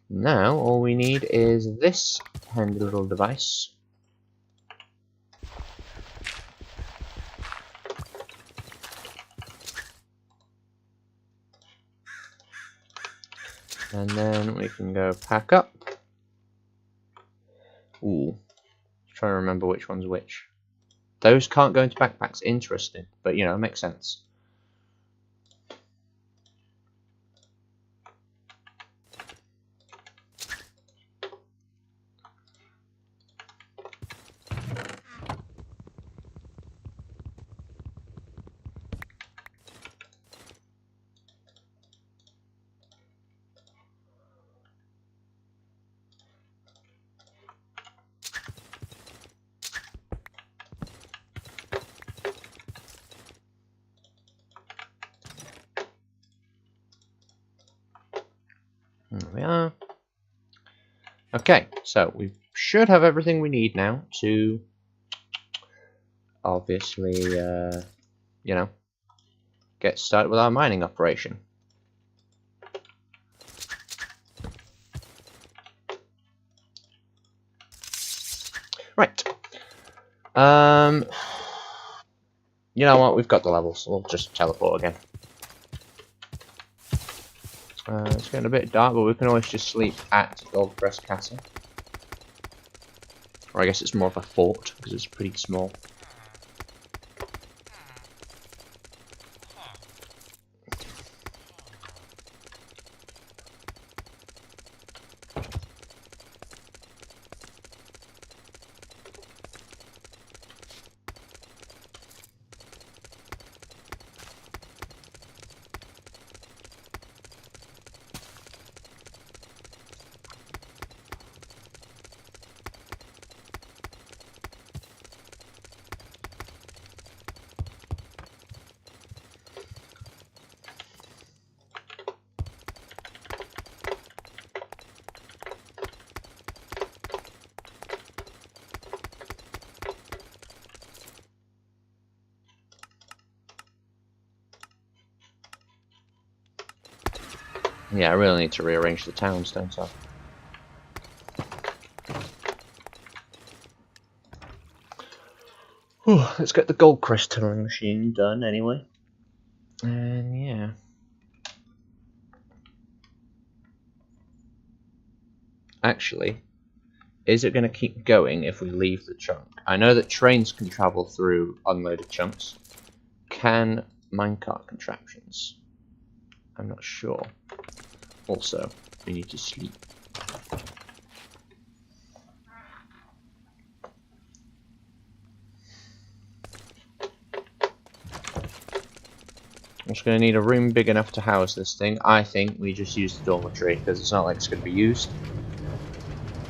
Now, all we need is this handy little device. And then we can go pack up. Ooh. Trying to remember which one's which. Those can't go into backpacks. Interesting. But, you know, it makes sense. There we are. Okay, so we should have everything we need now to obviously, you know, get started with our mining operation. Right. You know what? We've got the levels. We'll just teleport again. It's getting a bit dark, but we can always just sleep at Goldcrest Castle. Or I guess it's more of a fort, because it's pretty small. Yeah, I really need to rearrange the towns, don't I? Whew, let's get the Goldcrest tunneling machine done anyway. And yeah. Actually, is it going to keep going if we leave the chunk? I know that trains can travel through unloaded chunks. Can minecart contraptions? I'm not sure. Also, we need to sleep. I'm just going to need a room big enough to house this thing. I think we just use the dormitory because it's not like it's going to be used.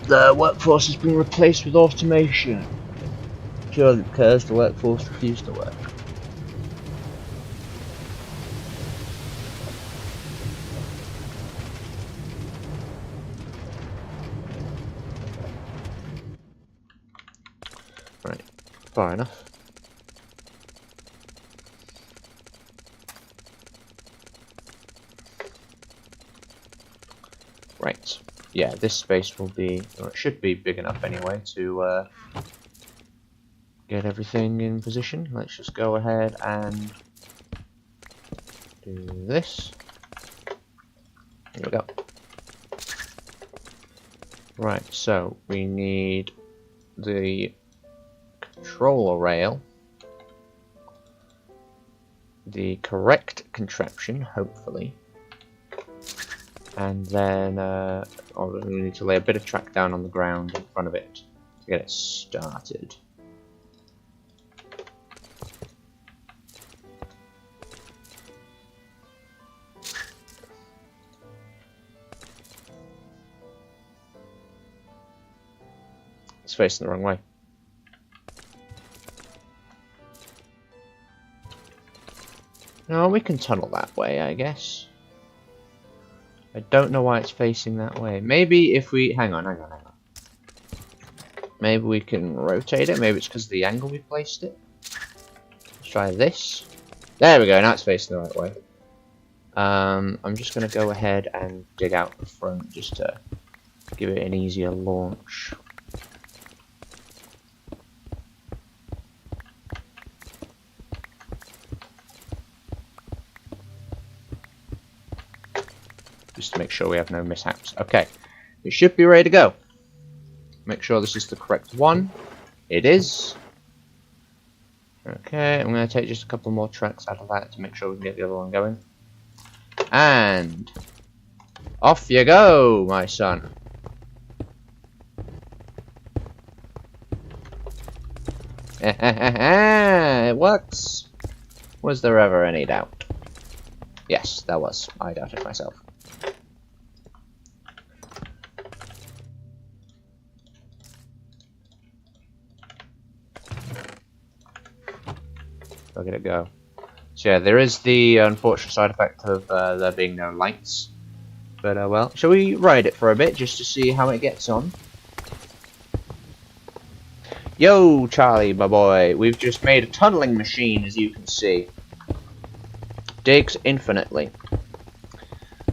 The workforce has been replaced with automation. Purely because the workforce refused to work. Right, far enough. Right. Yeah, this space will be, or it should be big enough anyway to get everything in position. Let's just go ahead and do this. There we go. Right, so we need the controller rail, the correct contraption, hopefully, and then we need to lay a bit of track down on the ground in front of it to get it started. It's facing the wrong way. No, we can tunnel that way, I guess. I don't know why it's facing that way. Maybe if we... Hang on. Maybe we can rotate it. Maybe it's because of the angle we placed it. Let's try this. There we go. Now it's facing the right way. I'm just going to go ahead and dig out the front just to give it an easier launch. Just to make sure we have no mishaps. Okay, it should be ready to go. Make sure this is the correct one. It is. Okay, I'm going to take just a couple more tracks out of that to make sure we can get the other one going. And off you go, my son. It works. Was there ever any doubt? Yes, there was. I doubted myself. Look at it go. So yeah, there is the unfortunate side effect of there being no lights. But well, shall we ride it for a bit just to see how it gets on? Yo, Charlie, my boy, we've just made a tunneling machine, as you can see. Digs infinitely.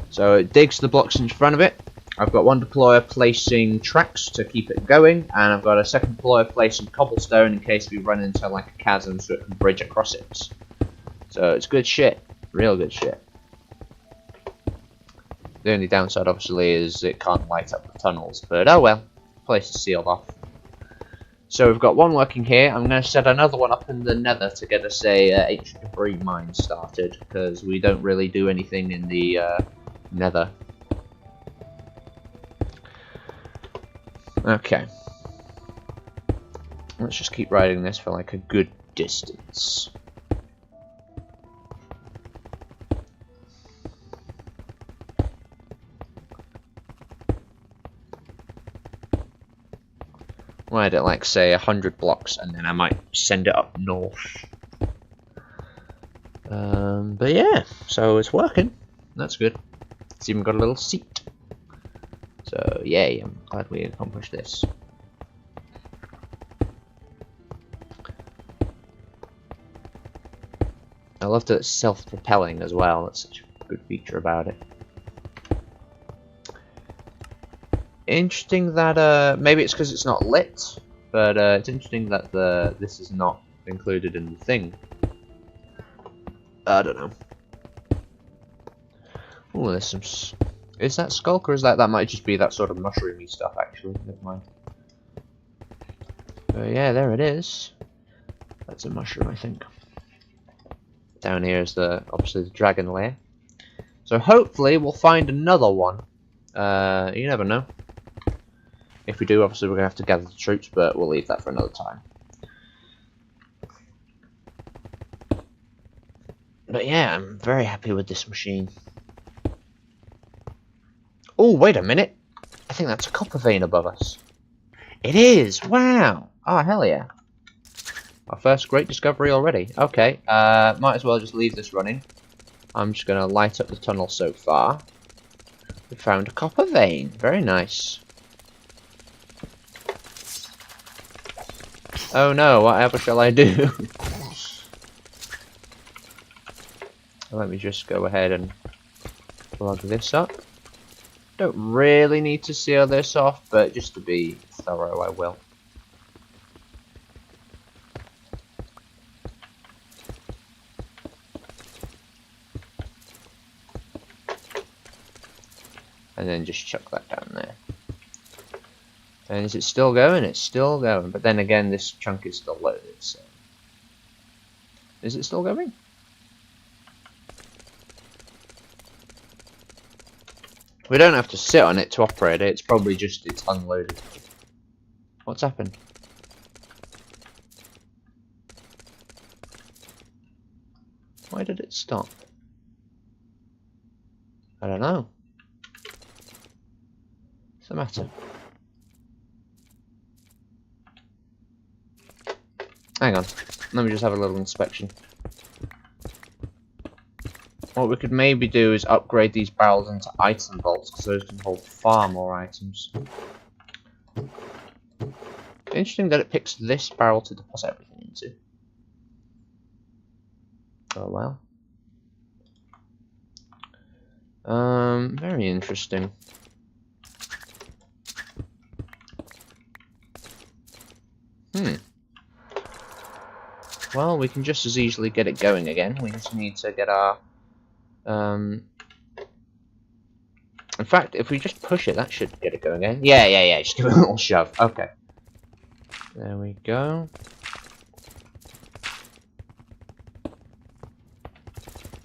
So it digs the blocks in front of it. I've got one deployer placing tracks to keep it going, and I've got a second deployer placing cobblestone in case we run into like a chasm so it can bridge across it. So it's good shit. Real good shit. The only downside, obviously, is it can't light up the tunnels, but oh well. Place is sealed off. So we've got one working here. I'm going to set another one up in the nether to get us a ancient debris mine started, because we don't really do anything in the nether. Okay. Let's just keep riding this for like a good distance. Ride it like, say, 100 blocks, and then I might send it up north. But yeah, so it's working. That's good. It's even got a little seat. So yay, I'm glad we accomplished this. I love that it's self-propelling as well. That's such a good feature about it. Interesting that maybe it's because it's not lit, but it's interesting that this is not included in the thing. I don't know. Oh, there's some. Is that skulk or is that might just be that sort of mushroomy stuff? Actually, never mind. Yeah, there it is. That's a mushroom, I think. Down here is obviously the dragon lair. So hopefully we'll find another one. You never know. If we do, obviously we're going to have to gather the troops, but we'll leave that for another time. But yeah, I'm very happy with this machine. Oh, wait a minute. I think that's a copper vein above us. It is! Wow! Oh, hell yeah. Our first great discovery already. Okay, might as well just leave this running. I'm just going to light up the tunnel so far. We found a copper vein. Very nice. Oh no, whatever shall I do? Let me just go ahead and plug this up. Don't really need to seal this off, but just to be thorough, I will. And then just chuck that down there. And is it still going? It's still going. But then again, this chunk is still loaded, so... Is it still going? We don't have to sit on it to operate it. It's probably just it's unloaded. What's happened? Why did it stop? I don't know. What's the matter? Hang on. Let me just have a little inspection. What we could maybe do is upgrade these barrels into item vaults, because those can hold far more items. Interesting that it picks this barrel to deposit everything into. Oh well. Very interesting. Well, we can just as easily get it going again. We just need to get our... In fact, if we just push it, that should get it going again. Yeah, just give it a little shove. Okay. There we go.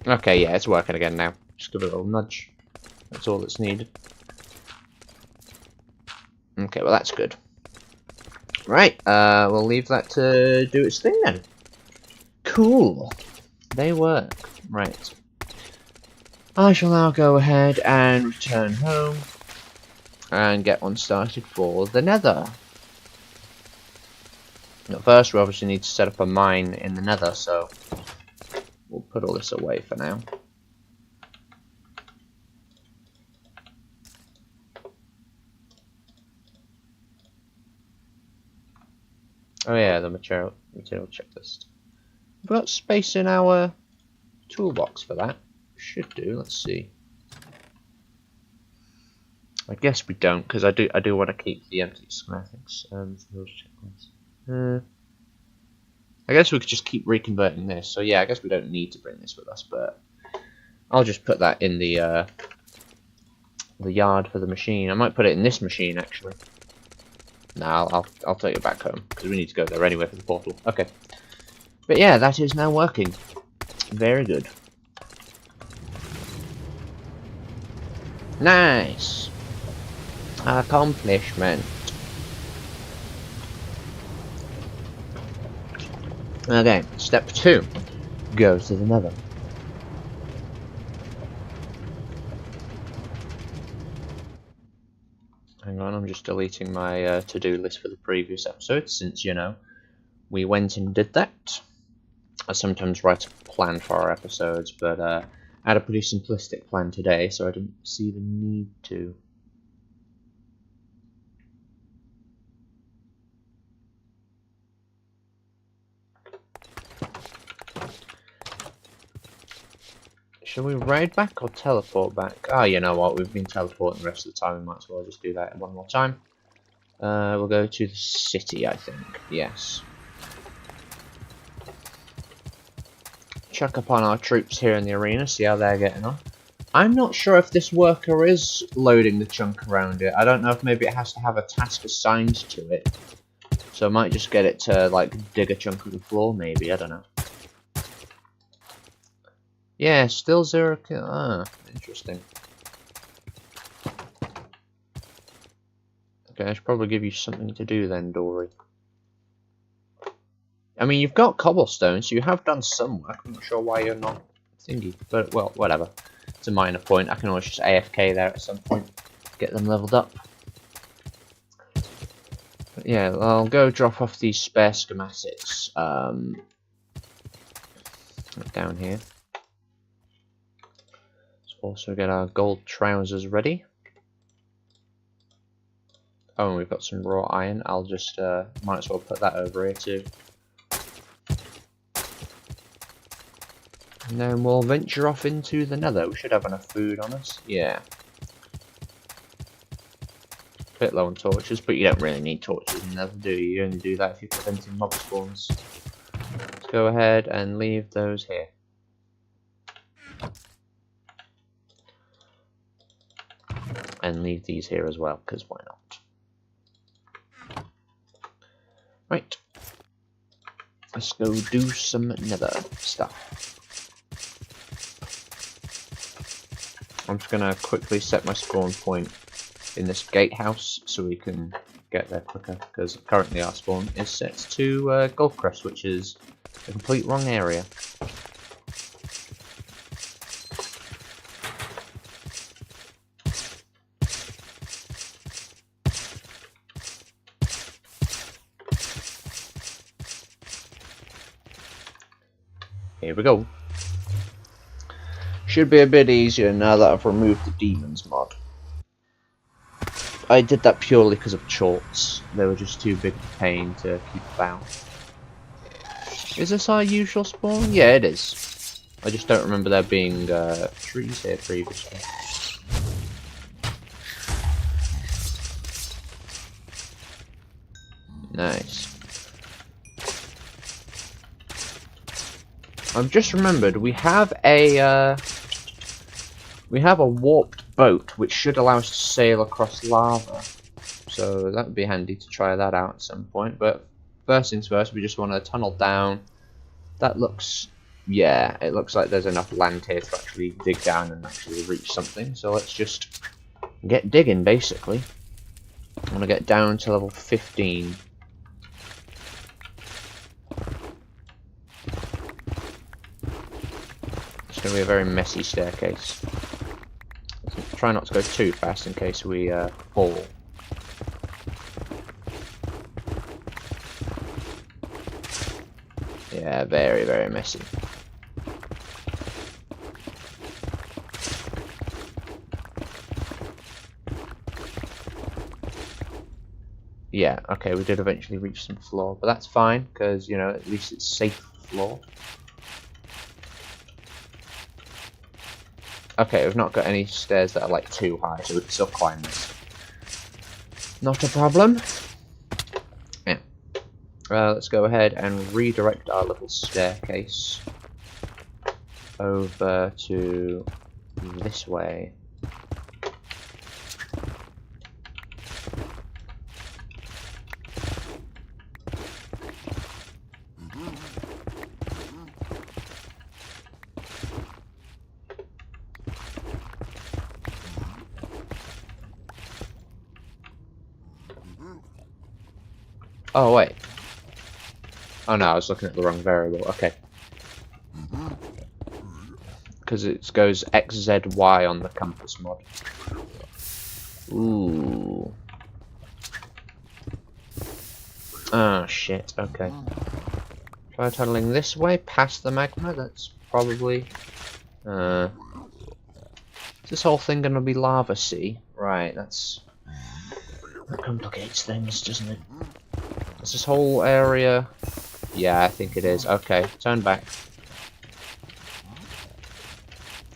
Okay, yeah, it's working again now. Just give it a little nudge. That's all that's needed. Okay, well that's good. Right, we'll leave that to do its thing then. Cool. They work. Right. I shall now go ahead and return home and get one started for the Nether. Now, first, we obviously need to set up a mine in the Nether, so we'll put all this away for now. Oh yeah, the material checklist. We've got space in our toolbox for that. Should do. Let's see. I guess we don't, because I do want to keep the empty schematics. I guess we could just keep reconverting this. So yeah, I guess we don't need to bring this with us, but I'll just put that in the yard for the machine. I might put it in this machine actually. Nah, I'll take it back home because we need to go there anyway for the portal. Okay, but yeah, that is now working. Very good. Nice. Accomplishment. Okay, step 2. Go to the Nether. Hang on, I'm just deleting my to-do list for the previous episode, since, you know, we went and did that. I sometimes write a plan for our episodes, but I had a pretty simplistic plan today, so I didn't see the need to. Shall we ride back or teleport back? Oh, you know what, we've been teleporting the rest of the time, we might as well just do that one more time. We'll go to the city, I think. Yes. Check up on our troops here in the arena, see how they're getting on. I'm not sure if this worker is loading the chunk around it. I don't know if maybe it has to have a task assigned to it. So I might just get it to, like, dig a chunk of the floor, maybe. I don't know. Yeah, still 0 kill. Ah, interesting. Okay, I should probably give you something to do then, Dory. I mean, you've got cobblestone, so you have done some work. I'm not sure why you're not thingy, but, well, whatever. It's a minor point. I can always just AFK there at some point, get them leveled up. But yeah, I'll go drop off these spare schematics down here. Let's also get our gold trousers ready. Oh, and we've got some raw iron. I'll just might as well put that over here too. And then we'll venture off into the Nether. We should have enough food on us. Yeah. bit low on torches, but you don't really need torches in Nether, do you? You only do that if you're preventing mob spawns. Let's go ahead and leave those here. And leave these here as well, because why not? Right. Let's go do some Nether stuff. I'm just gonna quickly set my spawn point in this gatehouse so we can get there quicker, because currently our spawn is set to Goldcrest, which is a complete wrong area. Here we go. Should be a bit easier now that I've removed the demons mod. I did that purely because of chorts. They were just too big a pain to keep about. Is this our usual spawn? Yeah, it is. I just don't remember there being trees here previously. Nice. I've just remembered we have a warped boat which should allow us to sail across lava, so that would be handy to try that out at some point. But first things first, we just want to tunnel down. That looks, yeah, it looks like there's enough land here to actually dig down and actually reach something. So let's just get digging. Basically, I want to get down to level 15. It's going to be a very messy staircase. Let's try not to go too fast in case we fall. Yeah, very, very messy. Yeah, okay, we did eventually reach some floor, but that's fine, because, you know, at least it's safe floor. Okay, we've not got any stairs that are like too high, so we can still climb this. Not a problem. Yeah. Let's go ahead and redirect our little staircase over to this way. Oh, wait. Oh no, I was looking at the wrong variable. Okay. Because it goes XZY on the compass mod. Ooh. Ah, shit. Okay. Try tunneling this way, past the magma. That's probably... is this whole thing gonna be lava sea? Right, that complicates things, doesn't it? Is this whole area... Yeah, I think it is. Okay, turn back.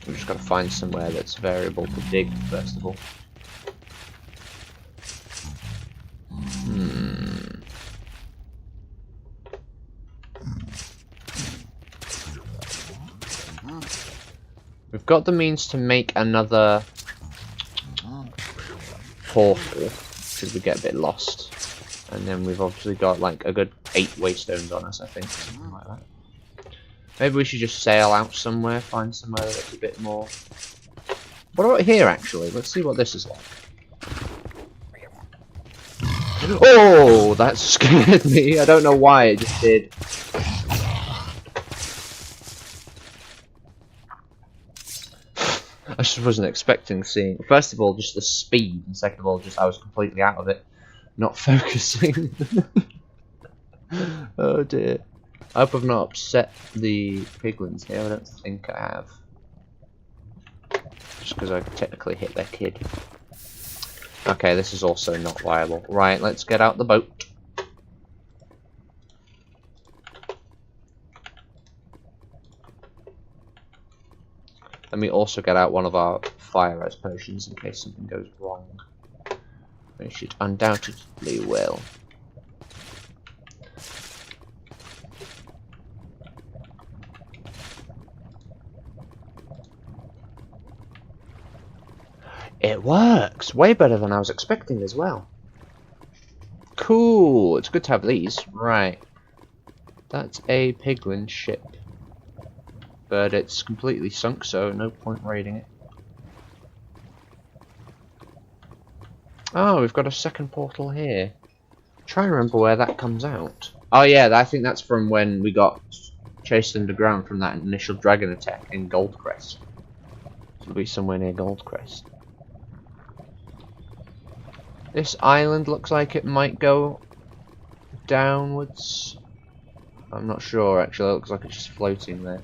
We've just got to find somewhere that's variable to dig, first of all. We've got the means to make another portal, should we get a bit lost. And then we've obviously got like a good 8 waystones on us, I think, something like that. Maybe we should just sail out somewhere, find somewhere that's a bit more... What about here, actually? Let's see what this is like. Oh, that scared me. I don't know why, it just did. I just wasn't expecting seeing... First of all, just the speed, and second of all, just I was completely out of it. Not focusing. Oh dear. I hope I've not upset the piglins here. I don't think I have. Just because I technically hit their kid. Okay, this is also not viable. Right, let's get out the boat. Let me also get out one of our fire res potions in case something goes wrong. Which it undoubtedly will. It works! Way better than I was expecting as well. Cool! It's good to have these. Right. That's a piglin ship. But it's completely sunk, so no point raiding it. Oh, we've got a second portal here. Try and remember where that comes out. Oh yeah, I think that's from when we got chased underground from that initial dragon attack in Goldcrest. It'll be somewhere near Goldcrest. This island looks like it might go downwards. I'm not sure actually, it looks like it's just floating there.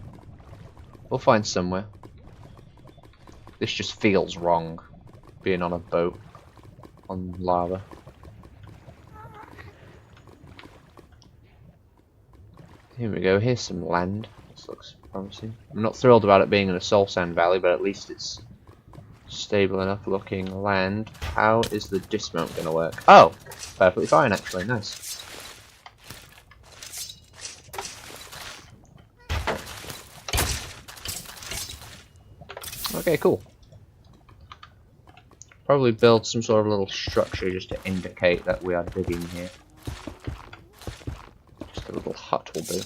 We'll find somewhere. This just feels wrong, being on a boat on lava. Here we go, here's some land. This looks promising. I'm not thrilled about it being in a soul sand valley, but at least it's stable enough looking land. How is the dismount going to work? Oh, perfectly fine actually, nice. Okay, cool. Probably build some sort of little structure just to indicate that we are digging here. Just a little hut will do.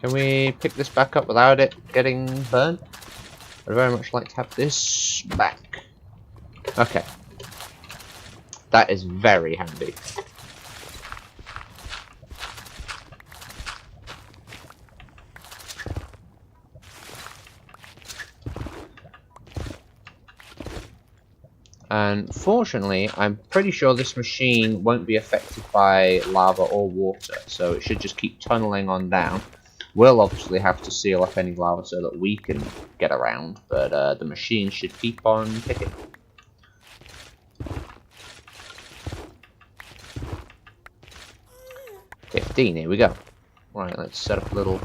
Can we pick this back up without it getting burnt? I'd very much like to have this back. Okay. That is very handy. And fortunately, I'm pretty sure this machine won't be affected by lava or water, so it should just keep tunneling on down. We'll obviously have to seal up any lava so that we can get around, but the machine should keep on ticking. $15, here we go. Right, let's set up a little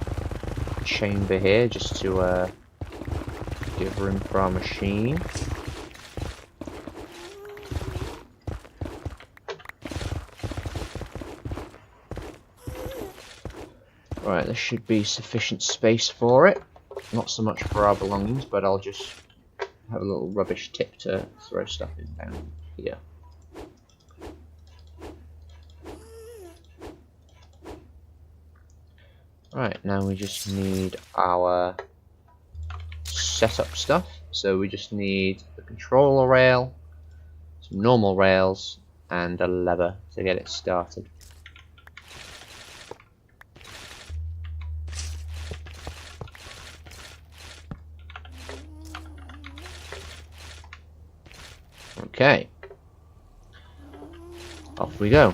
chamber here just to give room for our machine. Right, there should be sufficient space for it. Not so much for our belongings, but I'll just have a little rubbish tip to throw stuff in down here. Right, now we just need our setup stuff. So we just need the controller rail, some normal rails, and a lever to get it started. Okay, off we go.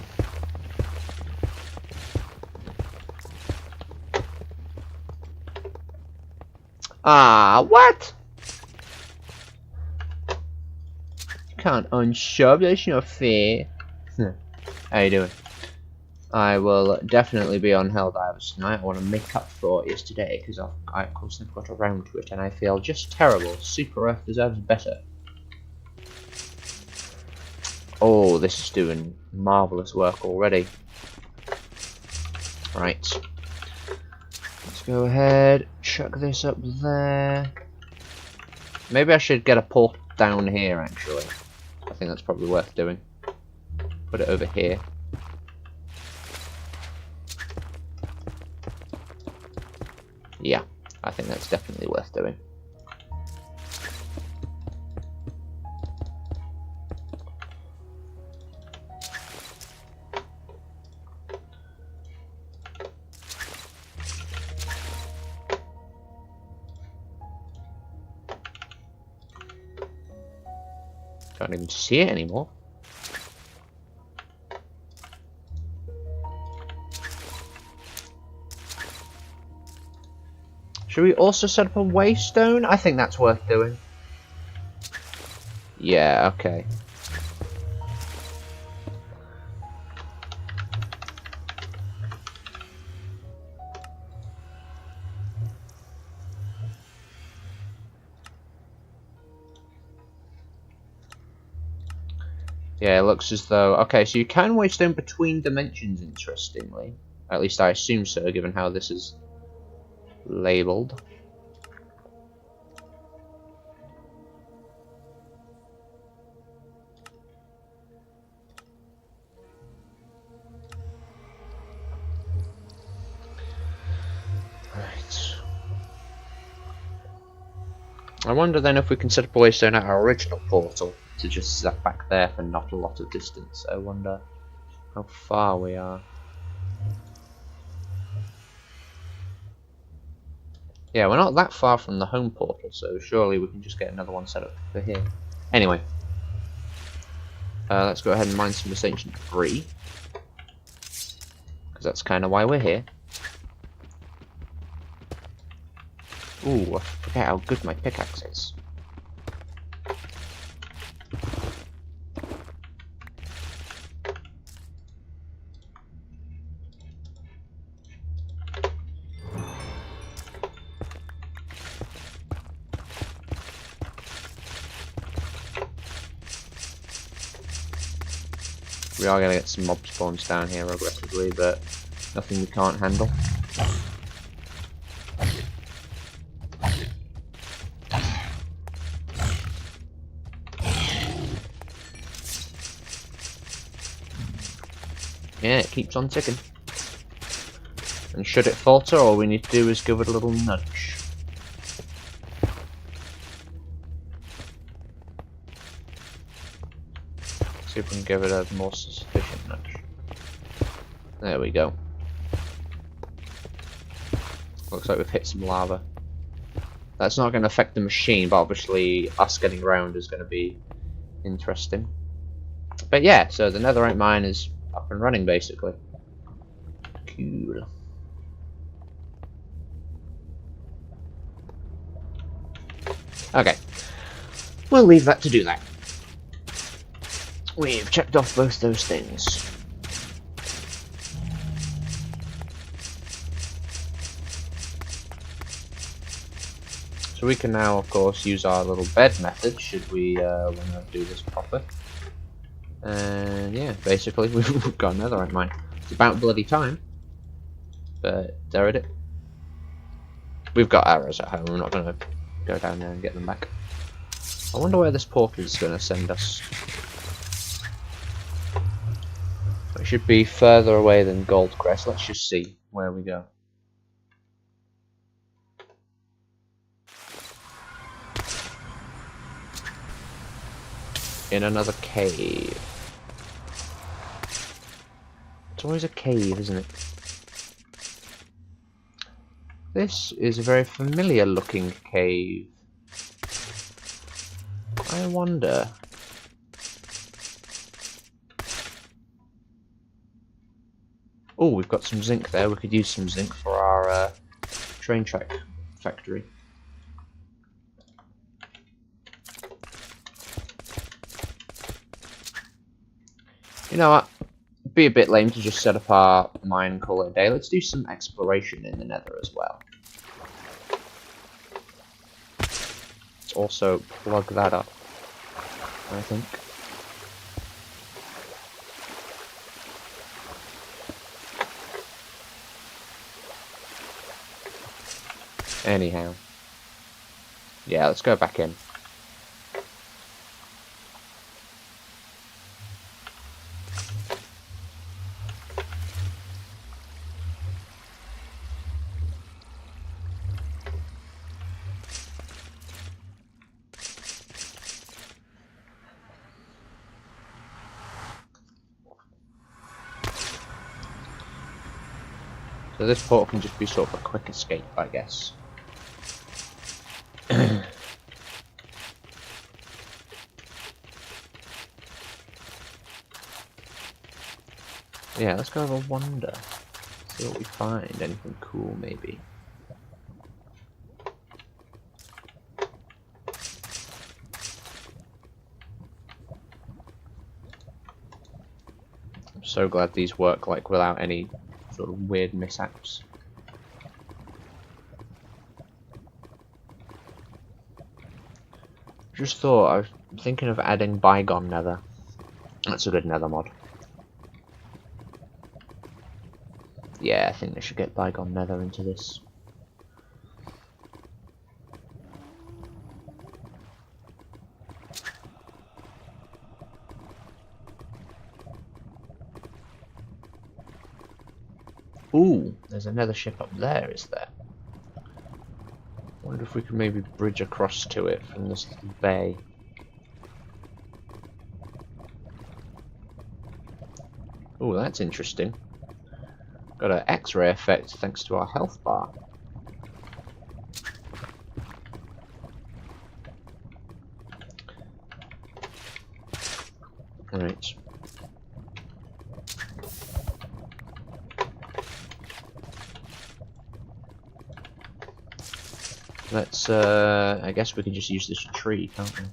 Ah, what? You can't unshove, that's not fair. How you doing? I will definitely be on Helldivers tonight. I want to make up for yesterday because I of course never got around to it, and I feel just terrible. Super Earth deserves better. Oh, this is doing marvellous work already. Right. Let's go ahead, chuck this up there. Maybe I should get a port down here, actually. I think that's probably worth doing. Put it over here. Yeah, I think that's definitely worth doing. Can't even see it anymore. Should we also set up a waystone? I think that's worth doing. Yeah, okay. Yeah, it looks as though... Okay, so you can waystone between dimensions, interestingly. At least I assume so, given how this is labelled. Right. I wonder then if we can set up a waystone at our original portal to just zap back there for not a lot of distance. I wonder how far we are. Yeah, we're not that far from the home portal, so surely we can just get another one set up for here. Anyway, let's go ahead and mine some of this ancient debris, because that's kind of why we're here. Ooh, I forget how good my pickaxe is. We are going to get some mob spawns down here aggressively, but nothing we can't handle. Yeah, it keeps on ticking. And should it falter, all we need to do is give it a little nudge. See if we can give it a more sufficient nudge. There we go. Looks like we've hit some lava. That's not going to affect the machine, but obviously us getting around is going to be interesting. But yeah, so the netherite mine is up and running basically. Cool. Okay, we'll leave that to do that. We've checked off both those things. So we can now, of course, use our little bed method should we want to do this proper. And yeah, basically we've got another netherite mine. It's about bloody time, but there it is. We've got arrows at home. We're not going to go down there and get them back. I wonder where this portal is going to send us. It should be further away than Goldcrest. Let's just see where we go. In another cave. It's always a cave, isn't it? This is a very familiar looking cave. I wonder... Oh, we've got some zinc there. We could use some zinc for our train track factory. You know what? It'd be a bit lame to just set up our mine and call it a day. Let's do some exploration in the nether as well. Let's also plug that up, I think. Anyhow. Yeah, let's go back in. So this portal can just be sort of a quick escape, I guess. Yeah, let's go have a wander. See what we find. Anything cool, maybe. I'm so glad these work like without any sort of weird mishaps. Just thought, I was thinking of adding bygone nether That's a good nether mod. Yeah, I think they should get Bygone Nether into this. Ooh, there's another ship up there, is there? Wonder if we could maybe bridge across to it from this bay. Ooh, that's interesting. Got an X-ray effect thanks to our health bar. Right. Let's, I guess we can just use this tree, can't we?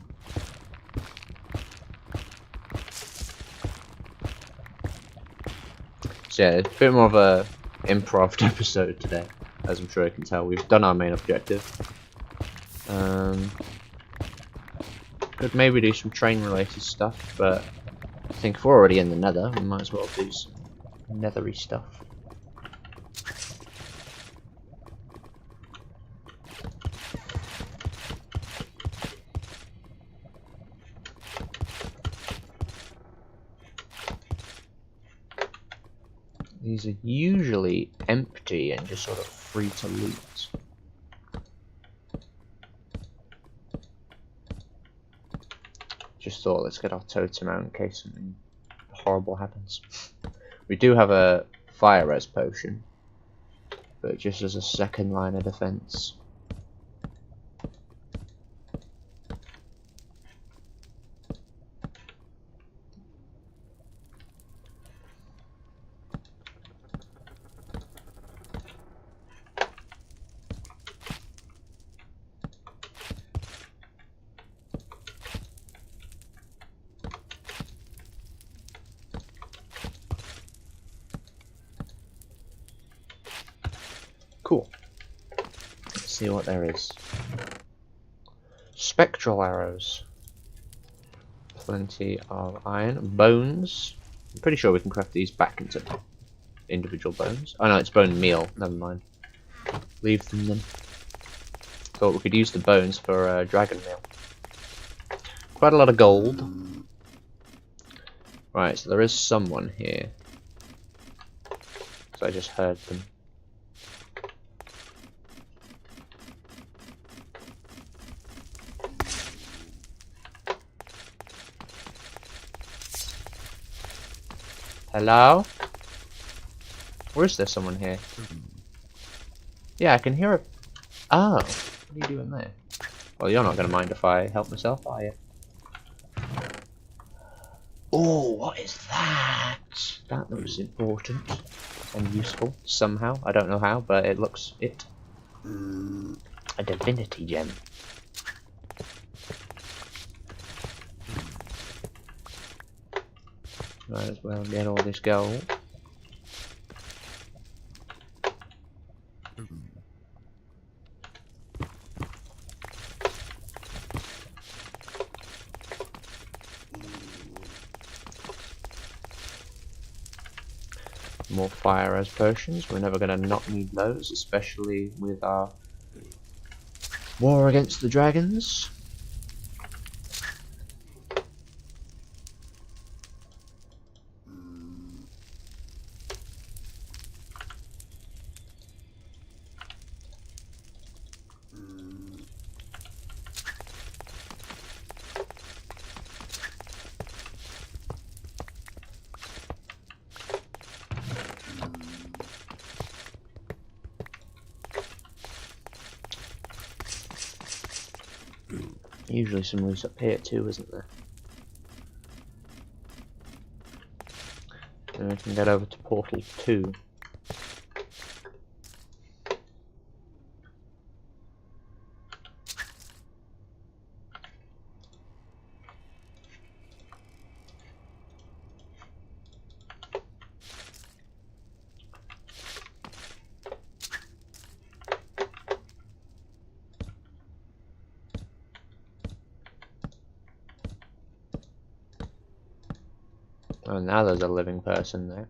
So yeah, it's a bit more of a improv episode today, as I'm sure you can tell. We've done our main objective. Could maybe do some train related stuff, but I think if we're already in the nether, we might as well do some nethery stuff. These are usually empty and just sort of free to loot. Just thought, let's get our totem out in case something horrible happens. We do have a fire res potion, but just as a second line of defense. Cool. Let's see what there is. Spectral arrows. Plenty of iron. Bones. I'm pretty sure we can craft these back into individual bones. Oh no, it's bone meal. Never mind. Leave them then. Thought we could use the bones for dragon meal. Quite a lot of gold. Right, so there is someone here. So I just heard them. Hello? Or is there someone here? Yeah, I can hear a... Oh, what are you doing there? Well, you're not going to mind if I help myself, are you? Oh, what is that? That looks important and useful somehow. I don't know how, but it looks it. A divinity gem. Might as well get all this gold. More fire as potions. We're never going to not need those, especially with our war against the dragons. Usually some loose up here too, isn't there? Then we can get over to Portal 2. Oh, now there's a living person there.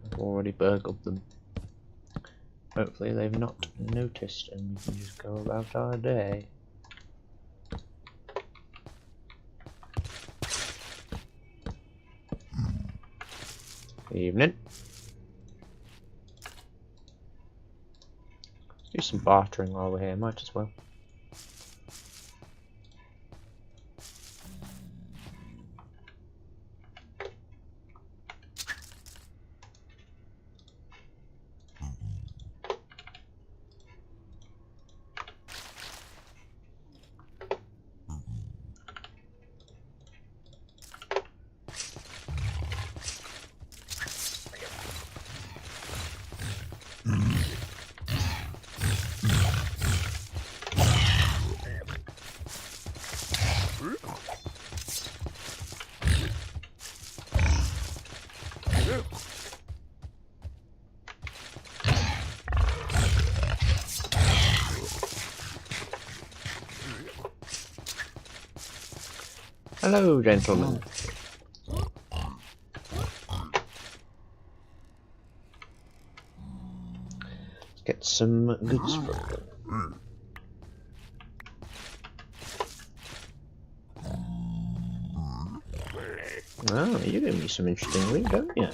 I've already burgled them. Hopefully they've not noticed and we can just go about our day. Evening. Do some bartering while we're here, might as well. Hello, gentlemen. Let's get some goods from them. Oh, you give me some interesting loot, don't you?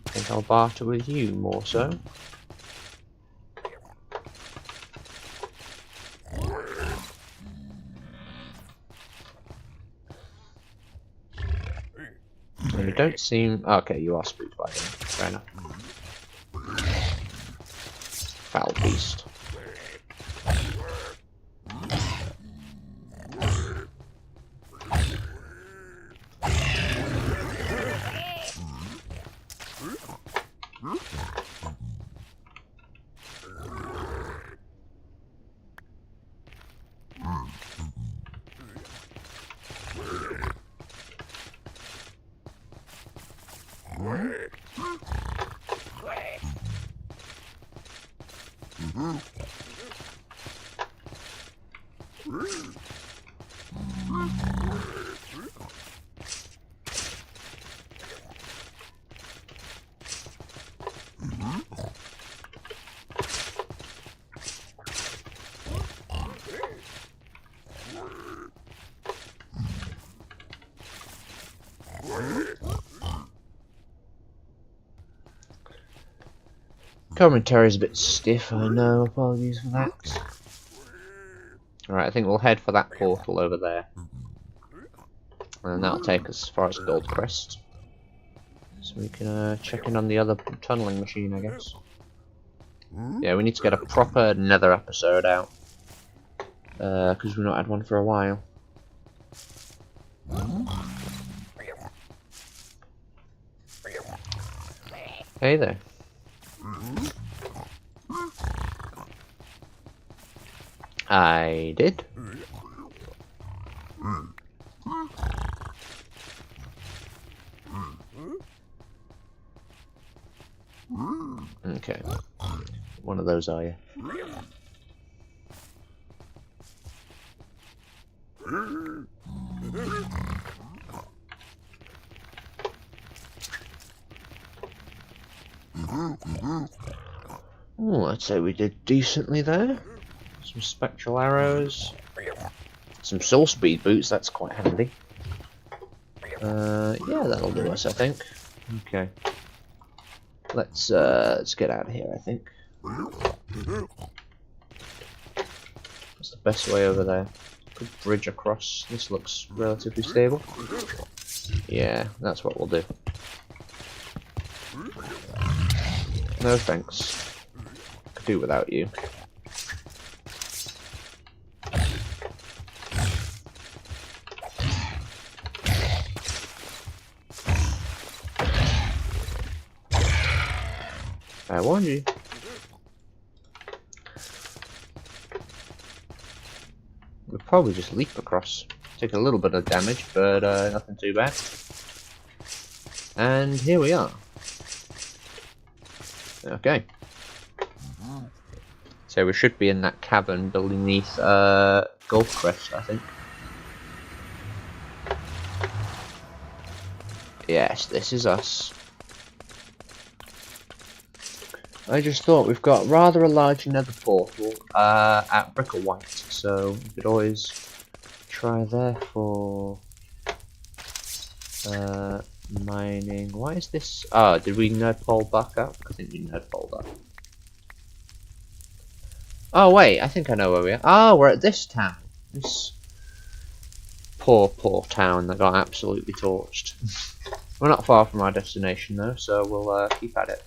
I think I'll barter with you more so. You don't seem... Okay, you are spooked by him. Fair enough. Foul beast. Commentary is a bit stiff, I know, apologies for that. Alright, I think we'll head for that portal over there. And that'll take us as far as Goldcrest. So we can check in on the other tunneling machine, I guess. Yeah, we need to get a proper Nether episode out. Because we've not had one for a while. Hey there. I did. Okay. One of those, are you? Oh, I'd say we did decently there. Some spectral arrows. Some soul speed boots, that's quite handy. Yeah, that'll do us, I think. Okay. Let's get out of here, I think. What's the best way over there? Good bridge across. This looks relatively stable. Yeah, that's what we'll do. No thanks. Could do without you. I warned you. We'll probably just leap across. Take a little bit of damage, but nothing too bad. And here we are. Okay. So we should be in that cavern beneath Goldcrest, I think. Yes, this is us. I just thought we've got rather a large nether portal at Bricklewhite, so we could always try there for mining. Why is this? Oh, did we nerdpole back up? I think we nerdpoled up. Oh wait, I think I know where we are. Oh, we're at this town. This poor town that got absolutely torched. We're not far from our destination though, so we'll keep at it.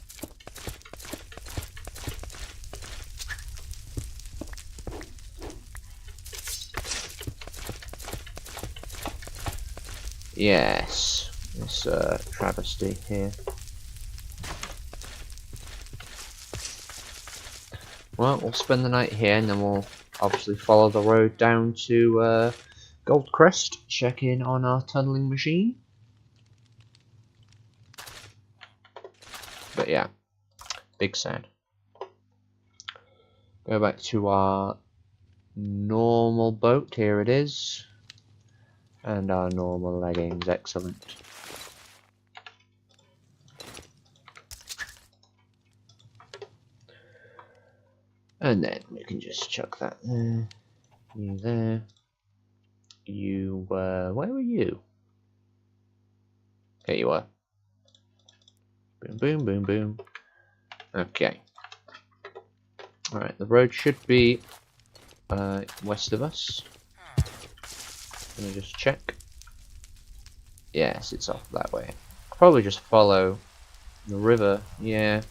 Yes, this travesty here. Well, we'll spend the night here, and then we'll obviously follow the road down to Goldcrest, check in on our tunneling machine. But yeah, big sad. Go back to our normal boat, here it is. And our normal leggings, excellent. And then we can just chuck that there. You there. You where were you? There you are. Boom, boom, boom, boom. Okay. Alright, the road should be west of us. Let me just check. Yes, it's off that way. I'll probably just follow the river. Yeah.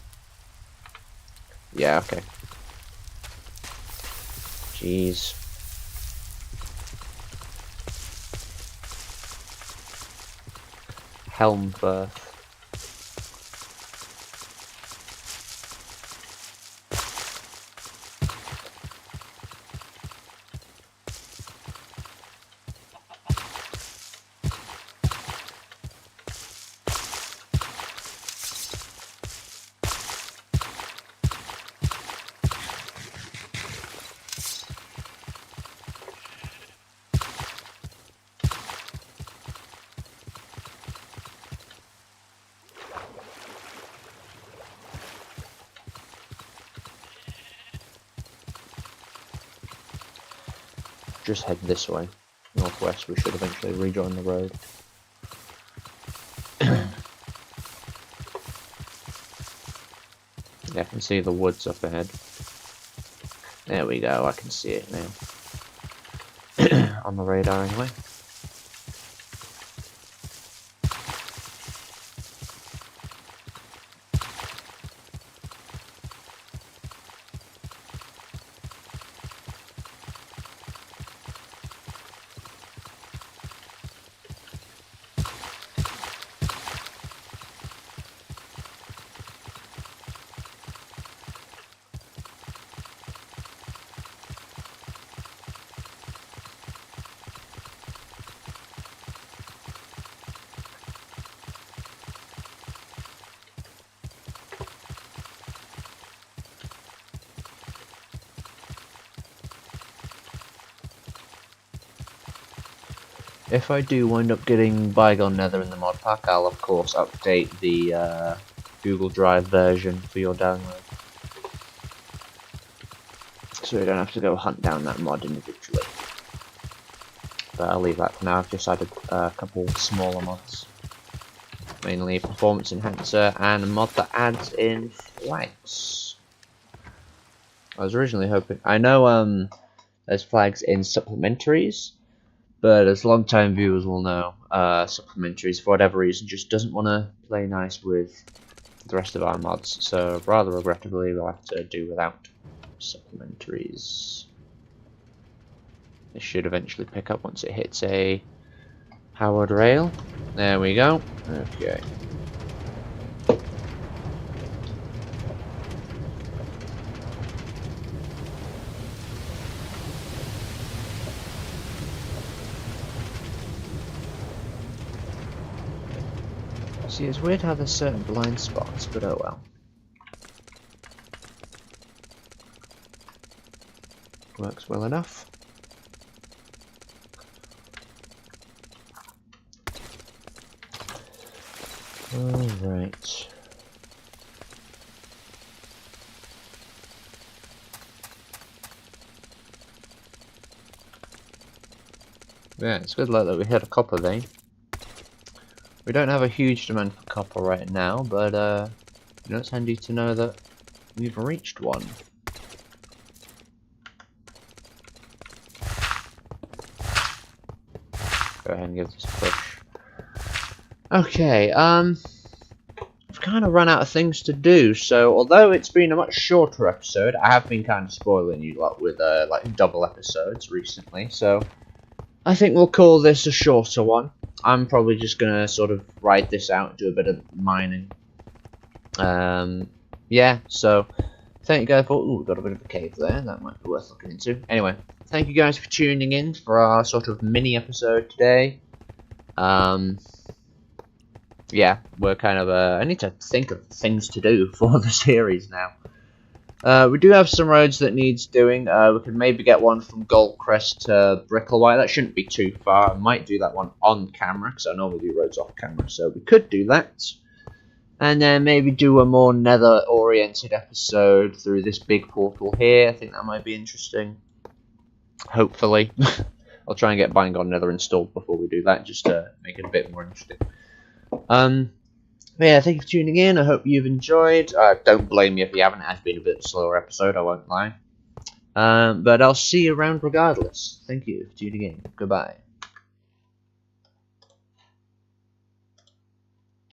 Yeah, okay. Jeez. Helmfirth. Just head this way, northwest. We should eventually rejoin the road. Yeah, I can see the woods up ahead. There we go, I can see it now. On the radar anyway. If I do wind up getting Bygone Nether in the mod pack, I'll of course update the Google Drive version for your download. So you don't have to go hunt down that mod individually. But I'll leave that for now. I've just added a couple smaller mods. Mainly a performance enhancer and a mod that adds in flags. I was originally hoping... I know there's flags in supplementaries, but as long-time viewers will know, supplementaries, for whatever reason, just doesn't want to play nice with the rest of our mods. So, rather regrettably, we'll have to do without supplementaries. This should eventually pick up once it hits a powered rail. There we go. Okay. See, it's weird how there's certain blind spots, but oh well. Works well enough. Alright. Yeah, it's good luck that we hit a copper vein. We don't have a huge demand for copper right now, but you know, it's handy to know that we've reached one. Go ahead and give this a push. Okay, I've kind of run out of things to do, so although it's been a much shorter episode, I have been kind of spoiling you lot with like double episodes recently, so I think we'll call this a shorter one. I'm probably just gonna sort of ride this out, do a bit of mining. Yeah, so thank you guys for. Ooh, got a bit of a cave there. That might be worth looking into. Anyway, thank you guys for tuning in for our sort of mini episode today. Yeah, we're kind of. I need to think of things to do for the series now. We do have some roads that needs doing. We could maybe get one from Goldcrest to Bricklewhite. That shouldn't be too far. I might do that one on camera, because I normally do roads off camera, so we could do that. And then maybe do a more nether-oriented episode through this big portal here. I think that might be interesting. Hopefully. I'll try and get Bind on Nether installed before we do that, just to make it a bit more interesting. But yeah, thank you for tuning in. I hope you've enjoyed. Don't blame me if you haven't. It has been a bit slower episode, I won't lie. But I'll see you around regardless. Thank you for tuning in. Goodbye.